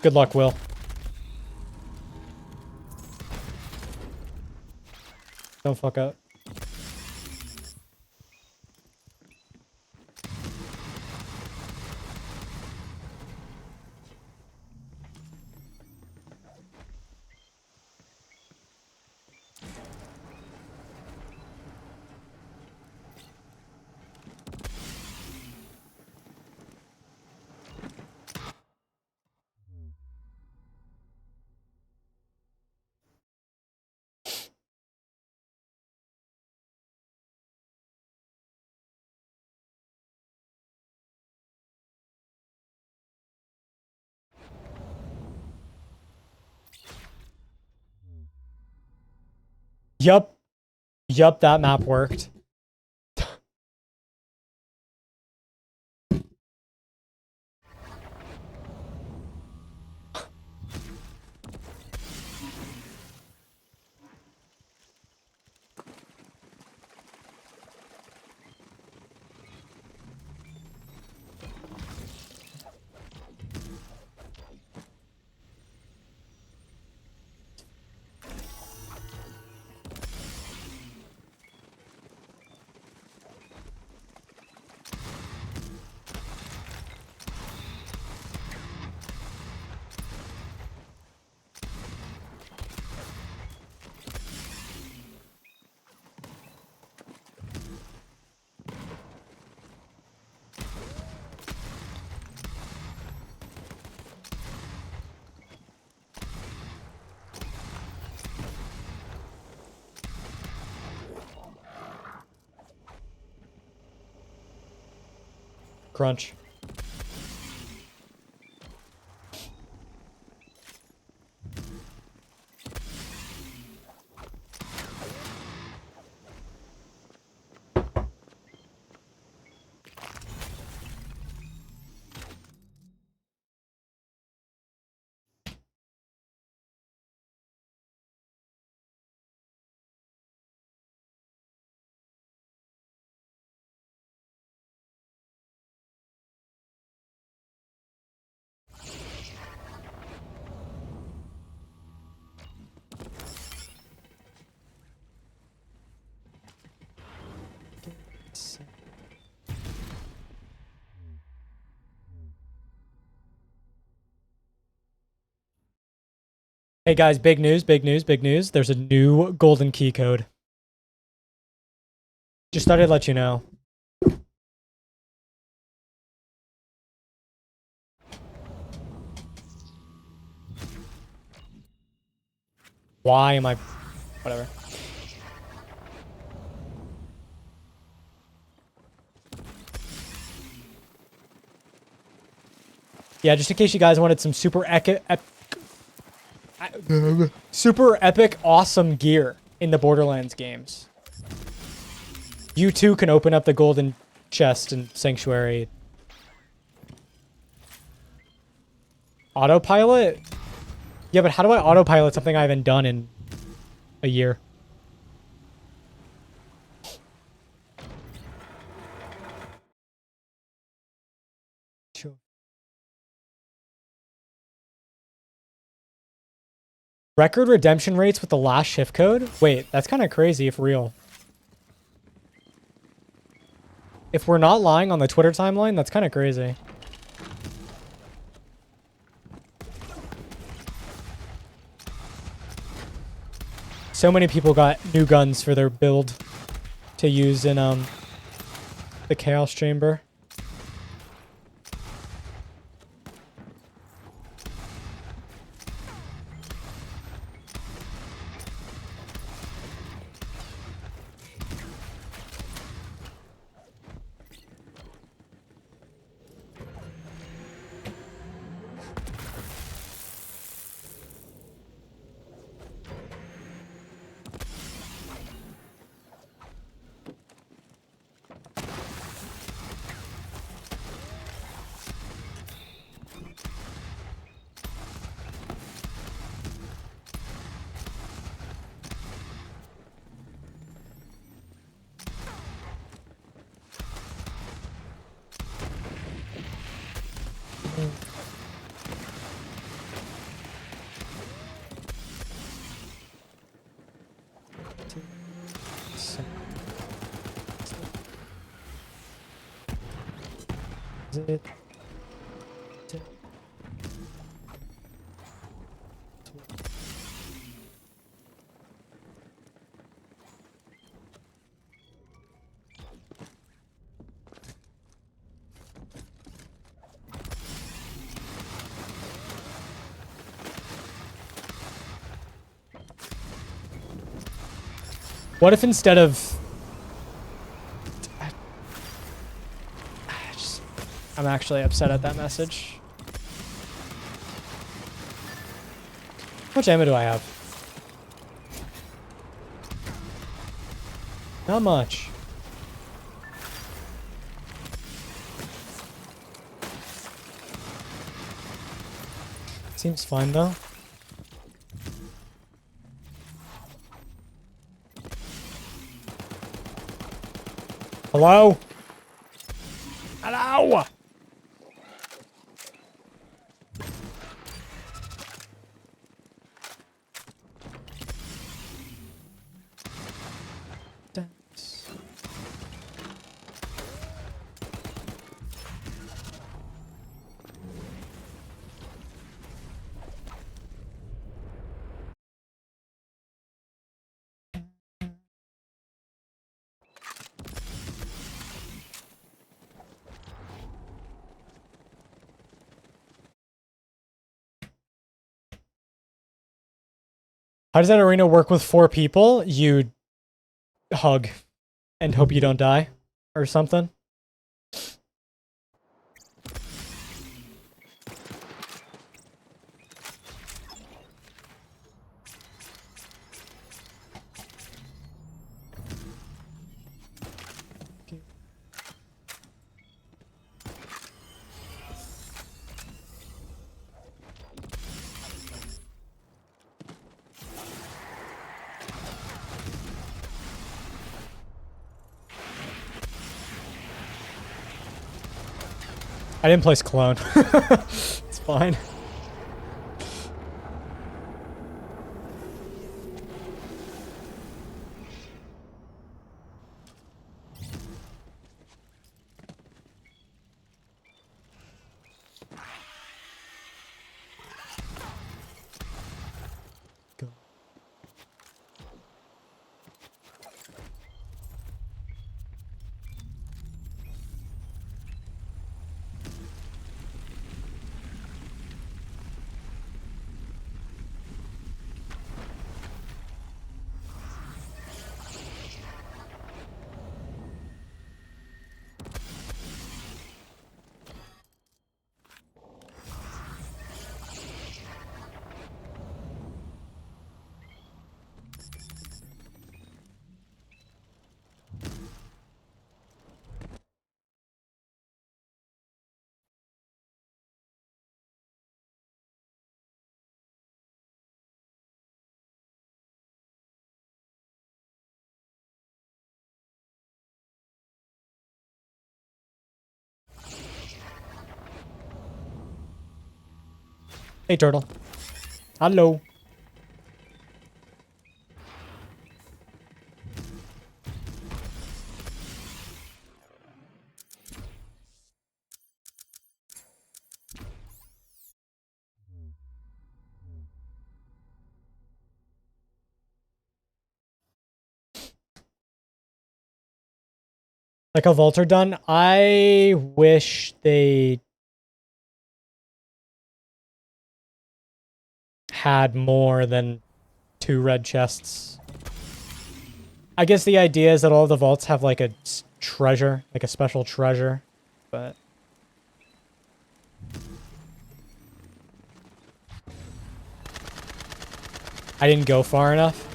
Good luck, Will. Don't fuck up. Yup. Yup, that map worked. Crunch. Hey guys, big news, big news, big news. There's a new golden key code. Just thought I'd let you know. Why am I... Whatever. Yeah, just in case you guys wanted some super epic, awesome gear in the Borderlands games. You too can open up the golden chest in Sanctuary. Autopilot? Yeah, but how do I autopilot something I haven't done in a year? Sure. Record redemption rates with the last shift code? Wait, that's kind of crazy if real. If we're not lying on the Twitter timeline, that's kind of crazy. So many people got new guns for their build to use in the Chaos Chamber. What if instead of... I'm actually upset at that message. How much ammo do I have? Not much. Seems fine though. Hello? Hello? How does that arena work with 4 people? You hug and hope you don't die or something. I didn't place clone. It's fine. Go. Hey, turtle. Hello. Like a vault are done. I wish they had more than 2 red chests. I guess the idea is that all the vaults have like a treasure, like a special treasure, but I didn't go far enough.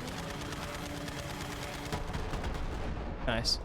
Nice.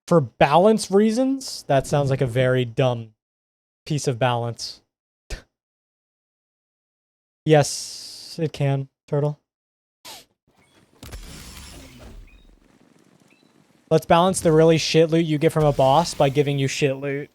For balance reasons, that sounds like a very dumb piece of balance. Yes, it can, turtle. Let's balance the really shit loot you get from a boss by giving you shit loot.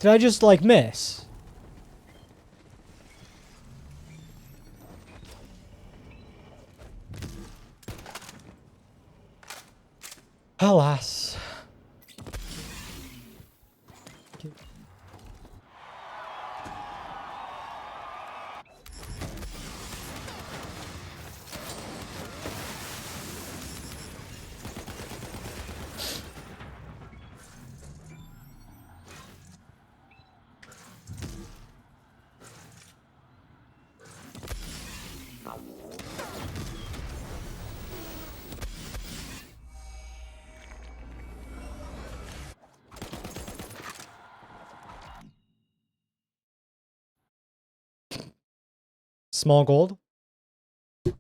Did I just, like, miss? Alas. Small gold.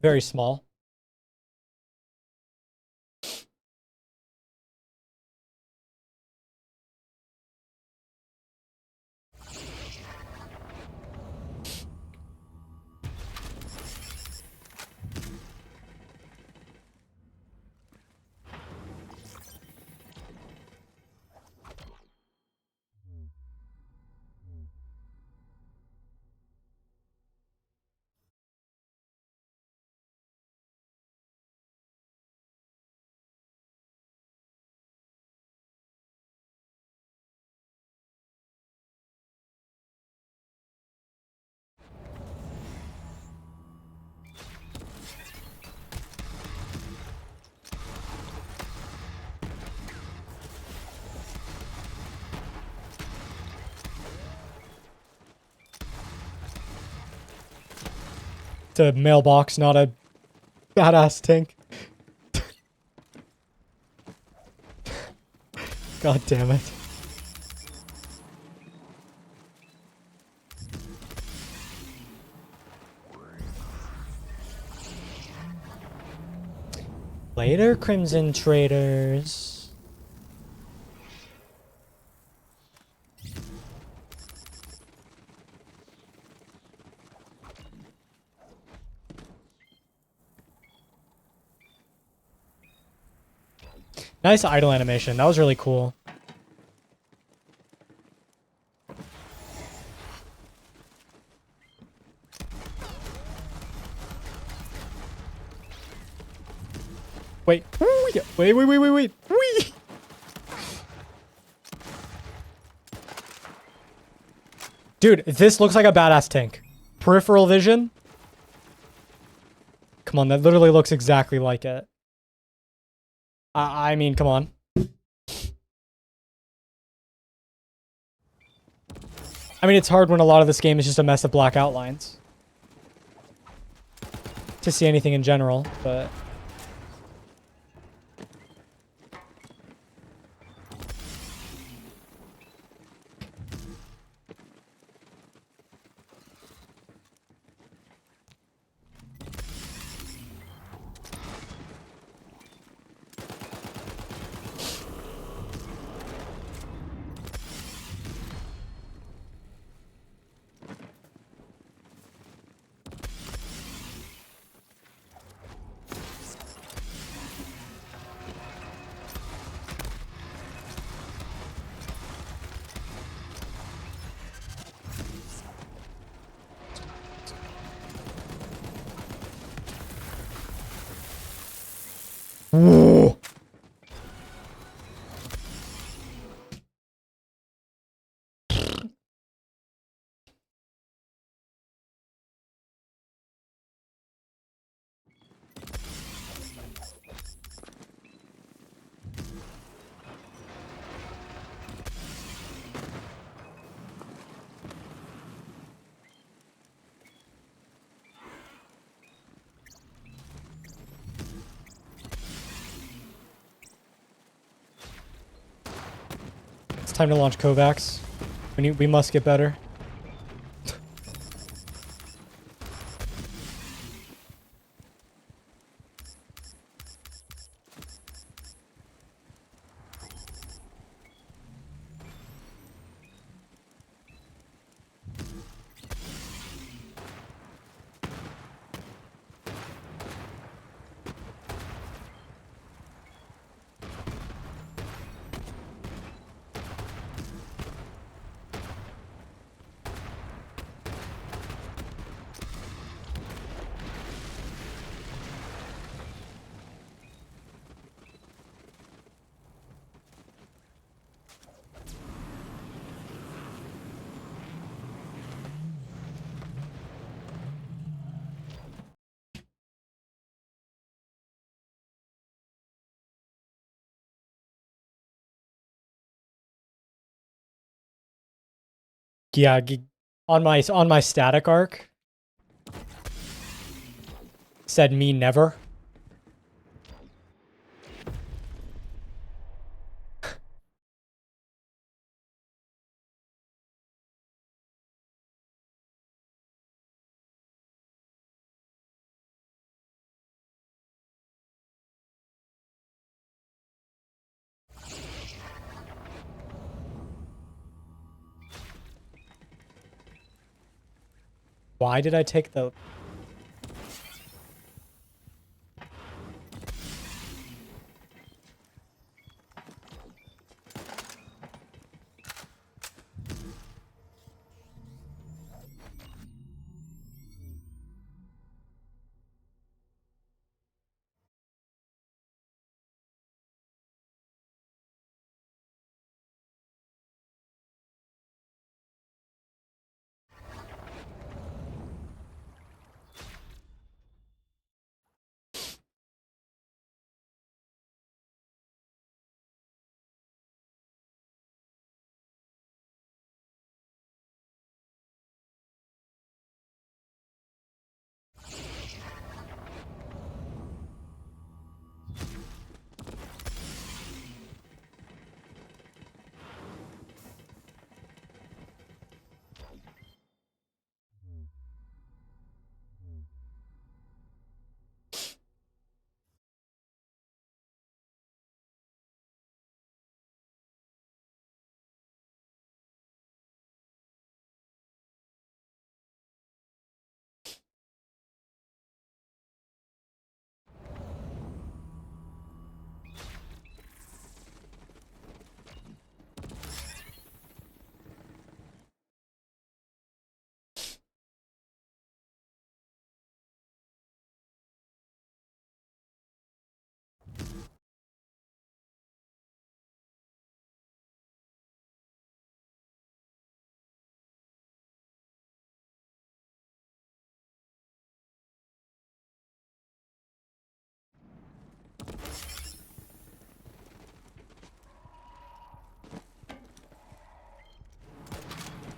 Very small. It's a mailbox, not a badass tank. God damn it. Later, Crimson Traders. Nice idle animation. That was really cool. Wait. Wait. Wait. Wee. Dude, this looks like a badass tank. Peripheral vision. Come on, that literally looks exactly like it. I mean, come on. I mean, it's hard when a lot of this game is just a mess of black outlines. To see anything in general, but... Whoa. Time to launch Kovacs. We must get better. Yeah, on my static arc said me never. Why did I take the...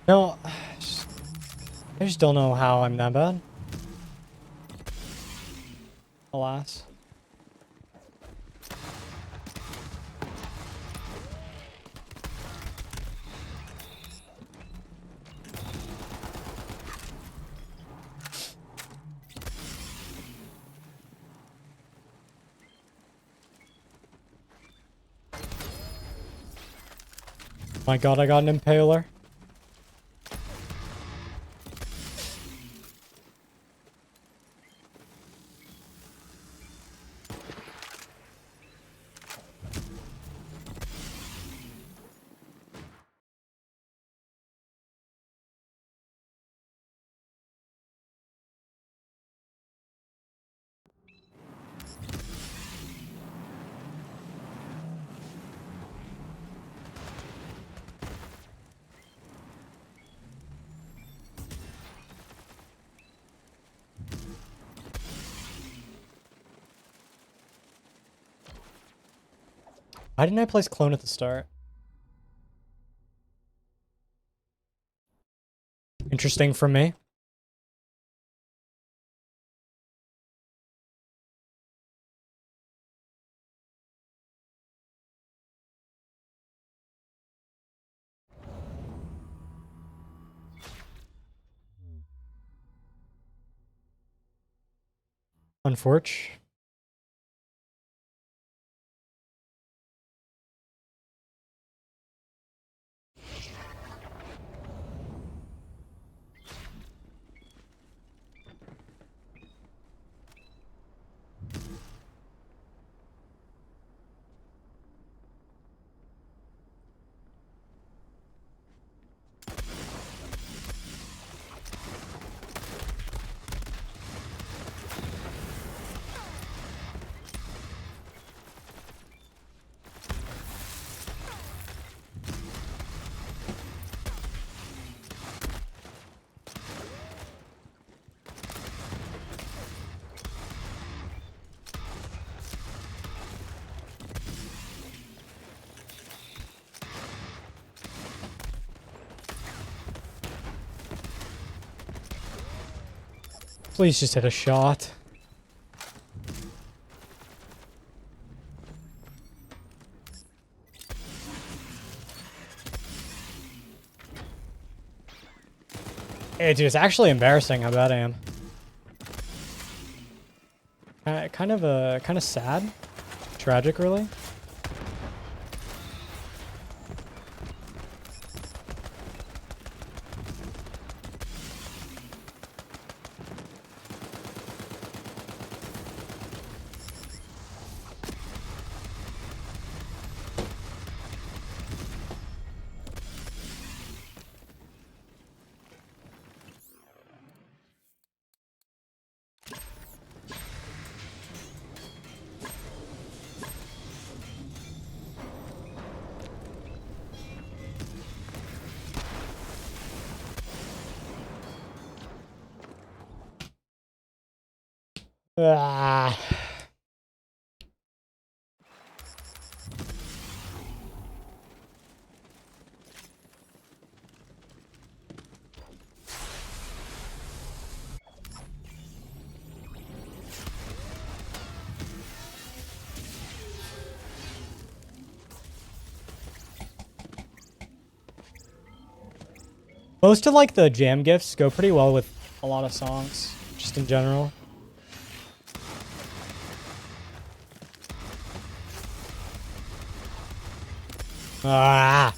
No, I just don't know how I'm that bad. Alas. My god, I got an impaler. Why didn't I place clone at the start? Interesting for me. Unfortunate. Please just hit a shot. Hey, dude, it's actually embarrassing. I bet I am. Kind of sad, tragic, really. Ah. Most of like the jam gifts go pretty well with a lot of songs, just in general. Ah.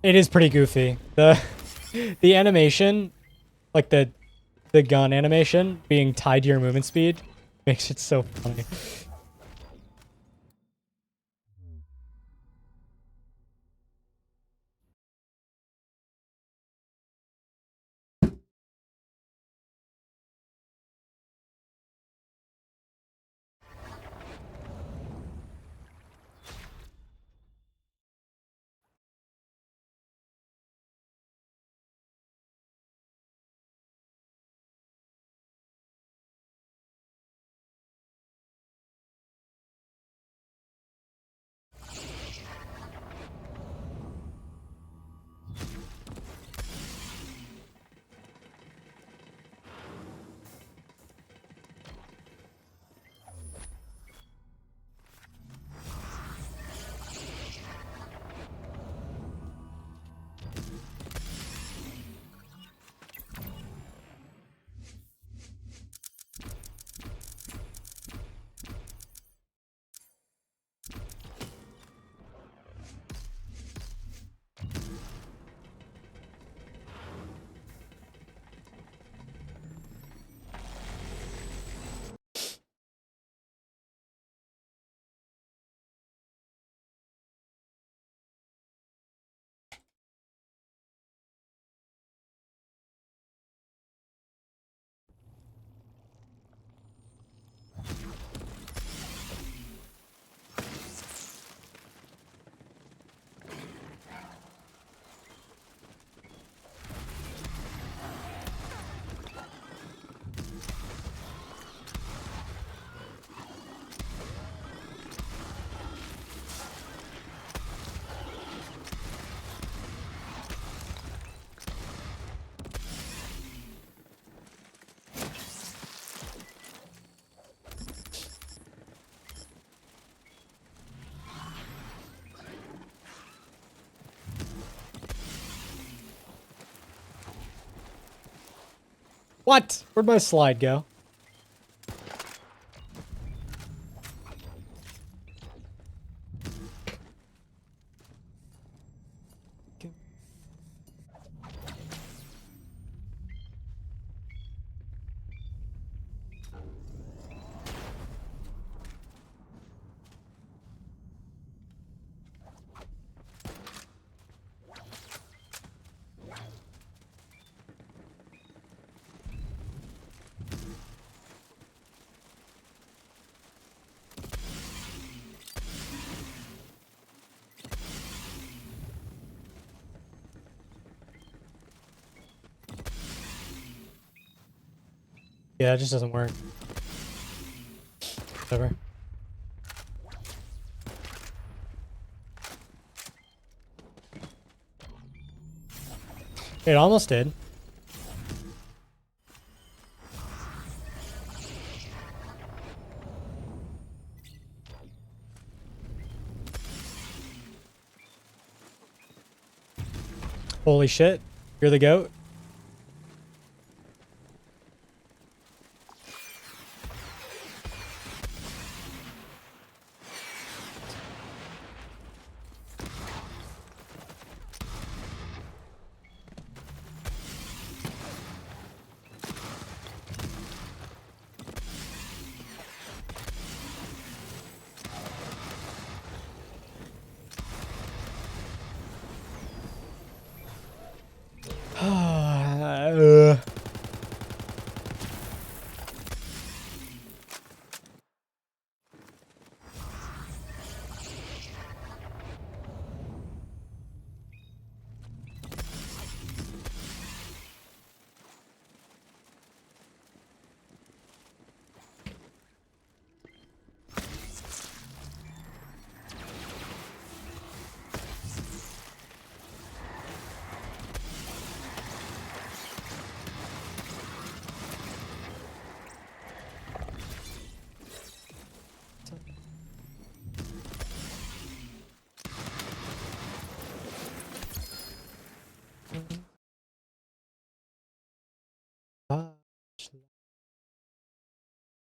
It is pretty goofy. The animation, like the gun animation being tied to your movement speed makes it so funny. What? Where'd my slide go? Yeah, it just doesn't work. Whatever. It almost did. Holy shit. You're the goat.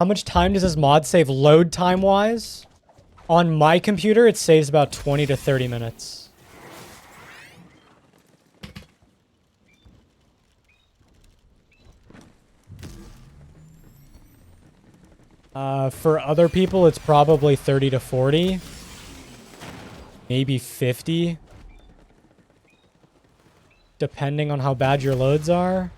How much time does this mod save load time wise? On my computer, it saves about 20 to 30 minutes. For other people, it's probably 30 to 40. Maybe 50. Depending on how bad your loads are.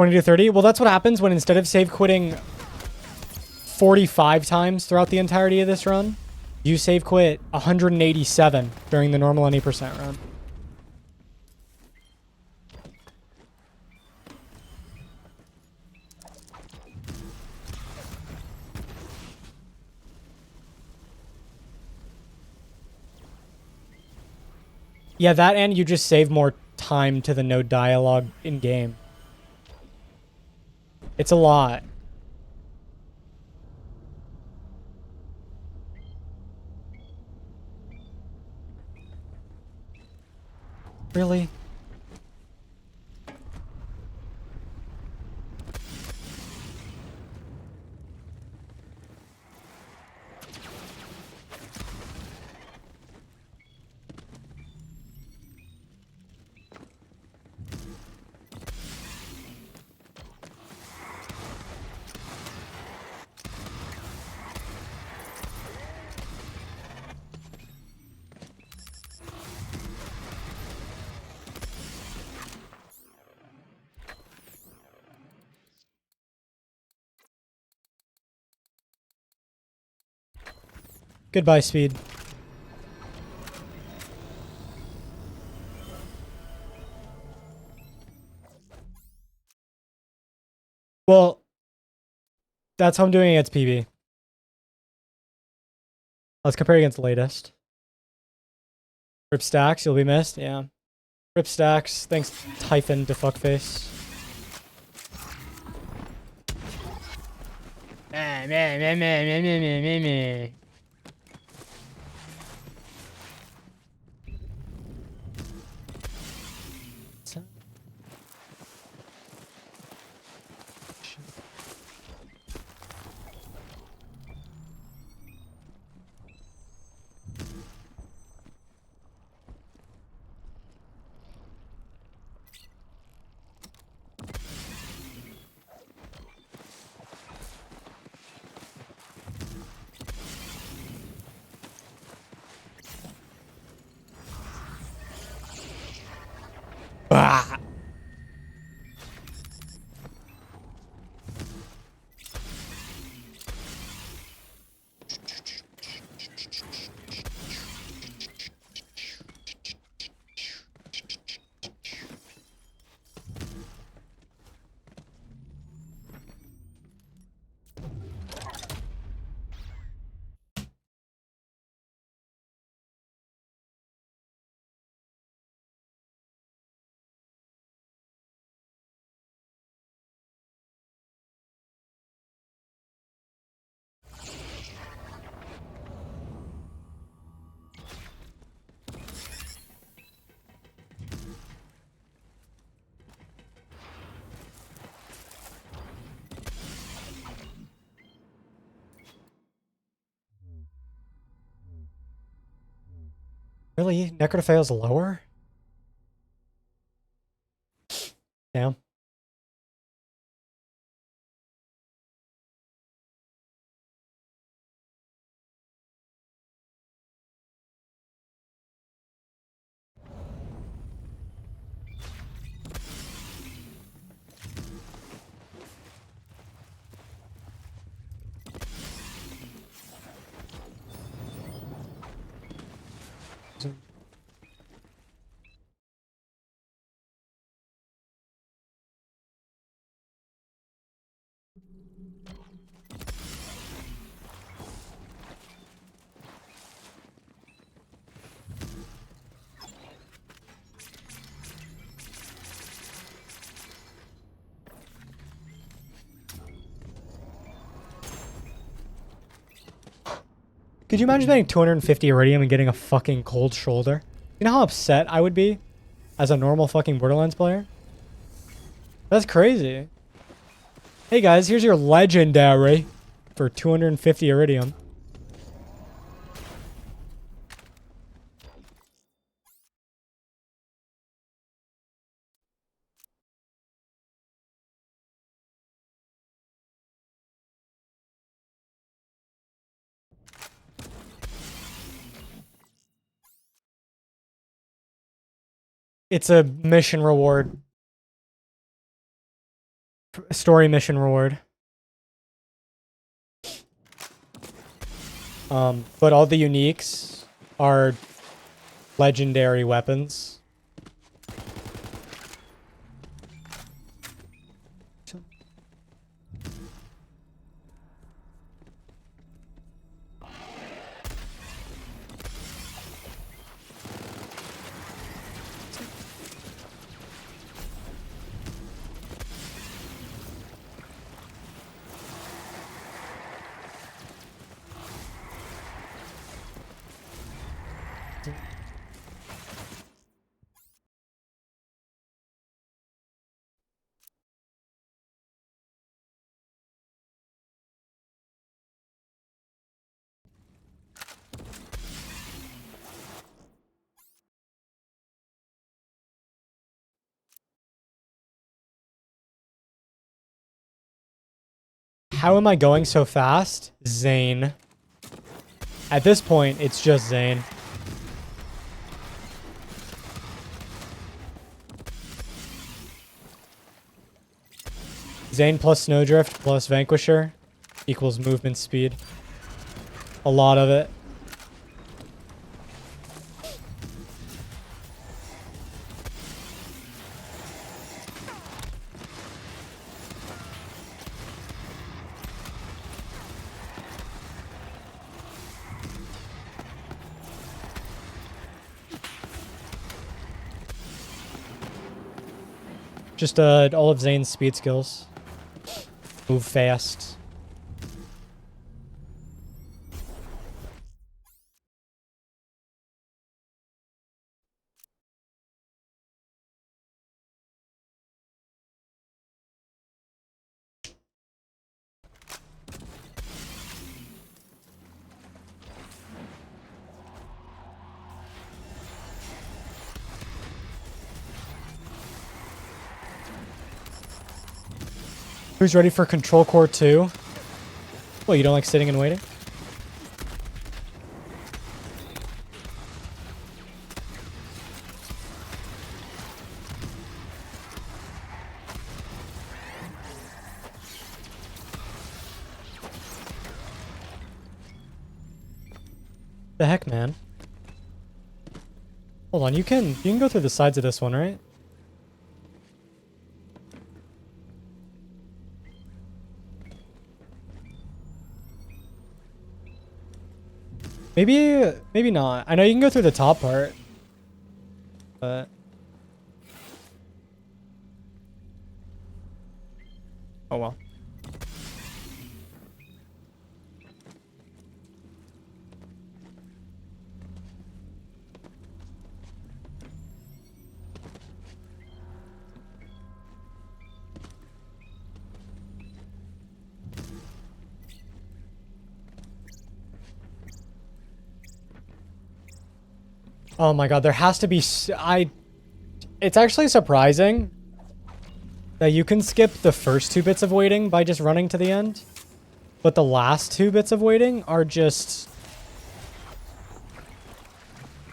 To 30. Well, that's what happens when instead of save quitting 45 times throughout the entirety of this run, you save quit 187 during the normal any percent run. Yeah, that and you just save more time to the no dialogue in game. It's a lot. Really? Goodbye, speed. Well, that's how I'm doing against PB. Let's compare against the latest. Rip stacks, you'll be missed. Yeah. Rip stacks. Thanks, Typhon to fuckface. Meh, meh, meh, meh, meh, meh, meh, meh, meh. Bah! Really? Necrophile's lower? Damn. Could you imagine getting 250 iridium and getting a fucking cold shoulder? You know how upset I would be as a normal fucking Borderlands player? That's crazy. Hey guys, here's your legendary for 250 iridium. It's a mission reward. Story mission reward. But all the uniques are legendary weapons. How am I going so fast? Zane. At this point, it's just Zane. Zane plus Snowdrift plus Vanquisher equals movement speed. A lot of it. Just all of Zane's speed skills. Move fast. Who's ready for Control Core 2? Well, you don't like sitting and waiting? The heck, man? Hold on, you can go through the sides of this one, right? Maybe not. I know you can go through the top part, but oh well. Oh my god, there has to be it's actually surprising that you can skip the first 2 bits of waiting by just running to the end, but the last 2 bits of waiting are just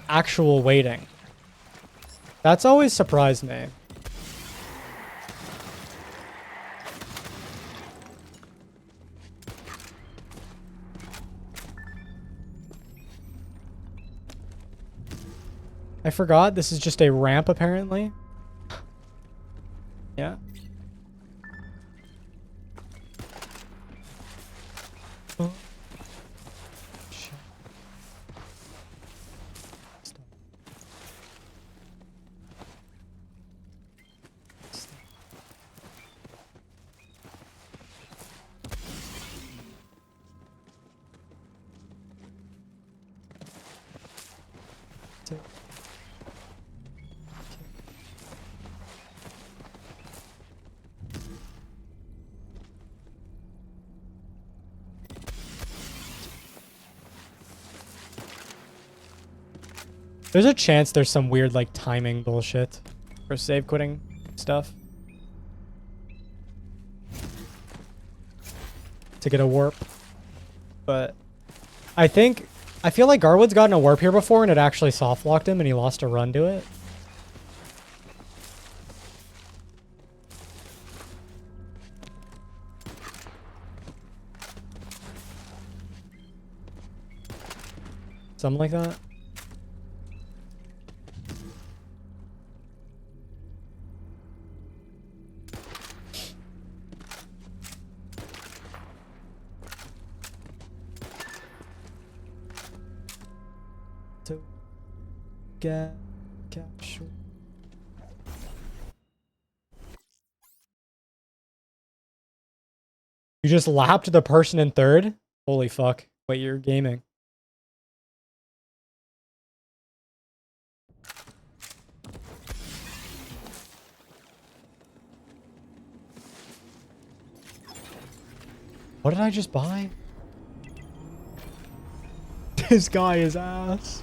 actual waiting. That's always surprised me. I forgot this is just a ramp apparently. Yeah. Oh. Shit. Stop. Stop. Stop. There's a chance there's some weird, like, timing bullshit for save quitting stuff. To get a warp. But I feel like Garwood's gotten a warp here before and it actually soft locked him and he lost a run to it. Something like that. To get capture. You just lapped the person in third? Holy fuck. Wait, you're gaming. What did I just buy? This guy is ass.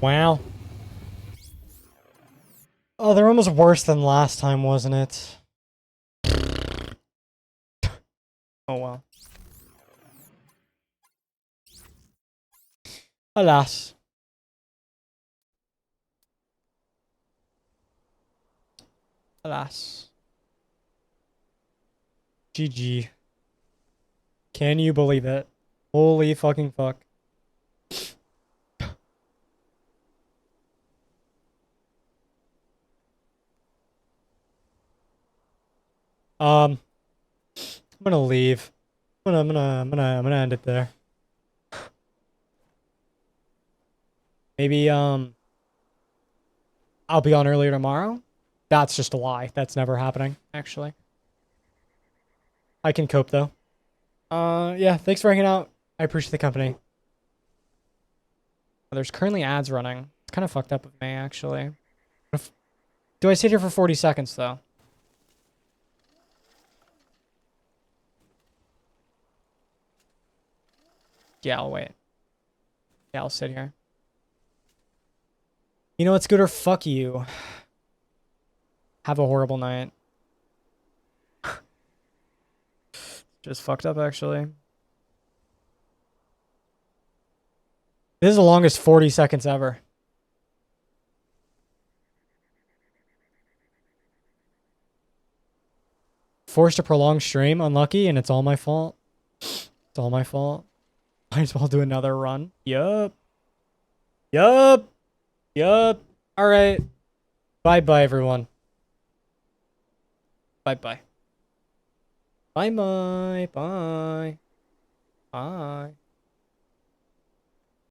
Wow. Oh, they're almost worse than last time, wasn't it? Oh, well. Alas. Alas. GG. Can you believe it? Holy fucking fuck. I'm gonna leave. I'm gonna end it there. Maybe, I'll be on earlier tomorrow. That's just a lie. That's never happening, actually. I can cope, though. Yeah, thanks for hanging out. I appreciate the company. There's currently ads running. It's kind of fucked up of me, actually. Do I sit here for 40 seconds, though? Yeah, I'll wait. Yeah, I'll sit here. You know what, Scooter? Fuck you. Have a horrible night. Just fucked up, actually. This is the longest 40 seconds ever. Forced to prolong stream. Unlucky, and it's all my fault. It's all my fault. Might as well do another run. Yup. Yup. Yup. Alright. Bye-bye, everyone. Bye-bye. Bye-bye. Bye. Bye.